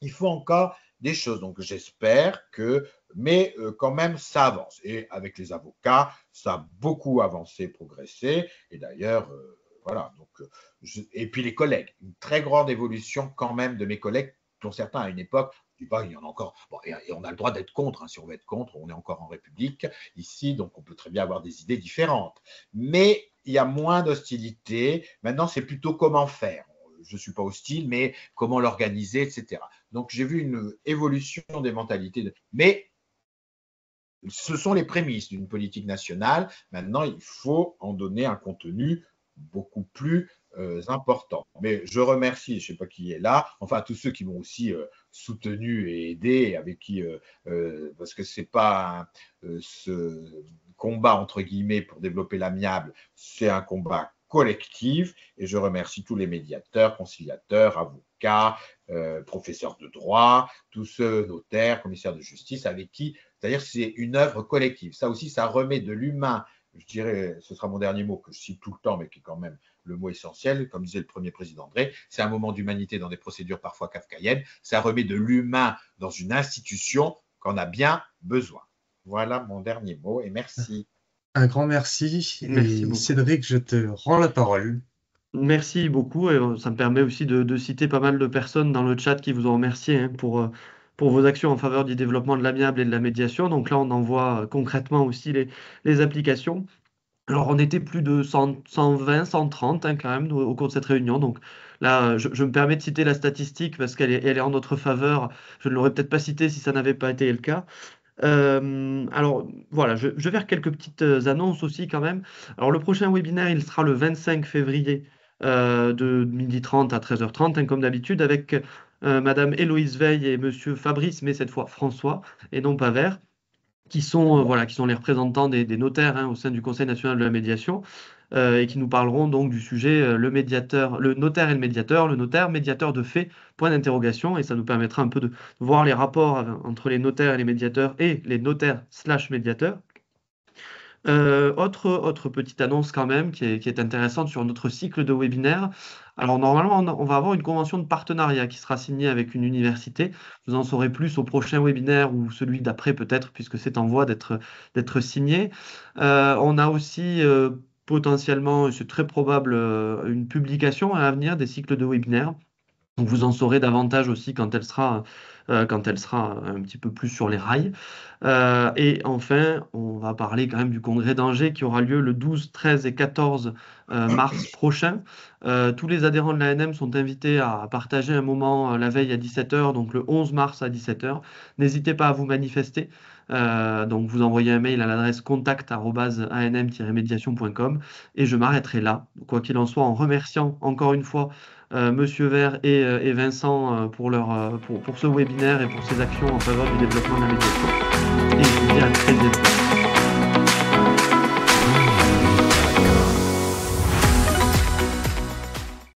[SPEAKER 3] Il faut encore des choses. Donc, j'espère que, mais quand même, ça avance. Et avec les avocats, ça a beaucoup avancé, progressé. Et d'ailleurs, voilà. Donc, et puis les collègues, une très grande évolution quand même de mes collègues, dont certains à une époque, je dis pas, il y en a encore, bon, et on a le droit d'être contre, hein, si on veut être contre, on est encore en République ici, donc on peut très bien avoir des idées différentes. Mais il y a moins d'hostilité. Maintenant, c'est plutôt comment faire. Je ne suis pas hostile, mais comment l'organiser, etc. Donc, j'ai vu une évolution des mentalités. Mais ce sont les prémices d'une politique nationale. Maintenant, il faut en donner un contenu beaucoup plus important. Mais je remercie, je ne sais pas qui est là, enfin tous ceux qui m'ont aussi soutenu et aidé, avec qui, parce que ce n'est pas ce combat, entre guillemets, pour développer l'amiable, c'est un combat collectif, et je remercie tous les médiateurs, conciliateurs, avocats, professeurs de droit, tous ceux notaires, commissaires de justice, avec qui, c'est-à-dire c'est une œuvre collective. Ça aussi, ça remet de l'humain, je dirais, ce sera mon dernier mot que je cite tout le temps, mais qui est quand même le mot essentiel, comme disait le premier président Drey, c'est un moment d'humanité dans des procédures parfois kafkaïennes, ça remet de l'humain dans une institution qu'on a bien besoin. Voilà mon dernier mot, et merci.
[SPEAKER 2] Un grand merci.
[SPEAKER 1] Merci
[SPEAKER 2] Et
[SPEAKER 1] beaucoup.
[SPEAKER 2] Cédric, je te rends la parole.
[SPEAKER 1] Merci beaucoup et ça me permet aussi de citer pas mal de personnes dans le chat qui vous ont remercié hein, pour vos actions en faveur du développement de l'amiable et de la médiation. Donc là, on en voit concrètement aussi les applications. Alors, on était plus de 100, 120, 130 hein, quand même au cours de cette réunion. Donc là, je me permets de citer la statistique parce elle est en notre faveur. Je ne l'aurais peut-être pas citée si ça n'avait pas été le cas. Alors voilà, je vais faire quelques petites annonces aussi quand même. Alors le prochain webinaire, il sera le 25 février de 12h30 à 13h30, hein, comme d'habitude, avec Madame Héloïse Veil et Monsieur Fabrice, mais cette fois François, et non pas Vert, qui sont, voilà, qui sont les représentants des notaires hein, au sein du Conseil national de la médiation, et qui nous parleront donc du sujet le médiateur, le notaire et le notaire médiateur de fait, point d'interrogation, et ça nous permettra un peu de voir les rapports entre les notaires et les médiateurs et les notaires / médiateurs. Autre petite annonce quand même qui est intéressante sur notre cycle de webinaires. Alors normalement, on va avoir une convention de partenariat qui sera signée avec une université. Vous en saurez plus au prochain webinaire ou celui d'après peut-être, puisque c'est en voie d'être signé. On a aussi potentiellement, c'est très probable, une publication à venir des cycles de webinaires. Donc vous en saurez davantage aussi quand elle sera un petit peu plus sur les rails. Et enfin, on va parler quand même du congrès d'Angers qui aura lieu le 12, 13 et 14 mars prochain. Tous les adhérents de l'ANM sont invités à partager un moment la veille à 17h, donc le 11 mars à 17h. N'hésitez pas à vous manifester. Donc vous envoyez un mail à l'adresse contact@anm-médiation.com et je m'arrêterai là. Quoi qu'il en soit, en remerciant encore une fois Monsieur Vert et Vincent pour ce webinaire et pour ces actions en faveur du développement de la médiation. Et je vous dis à très bientôt.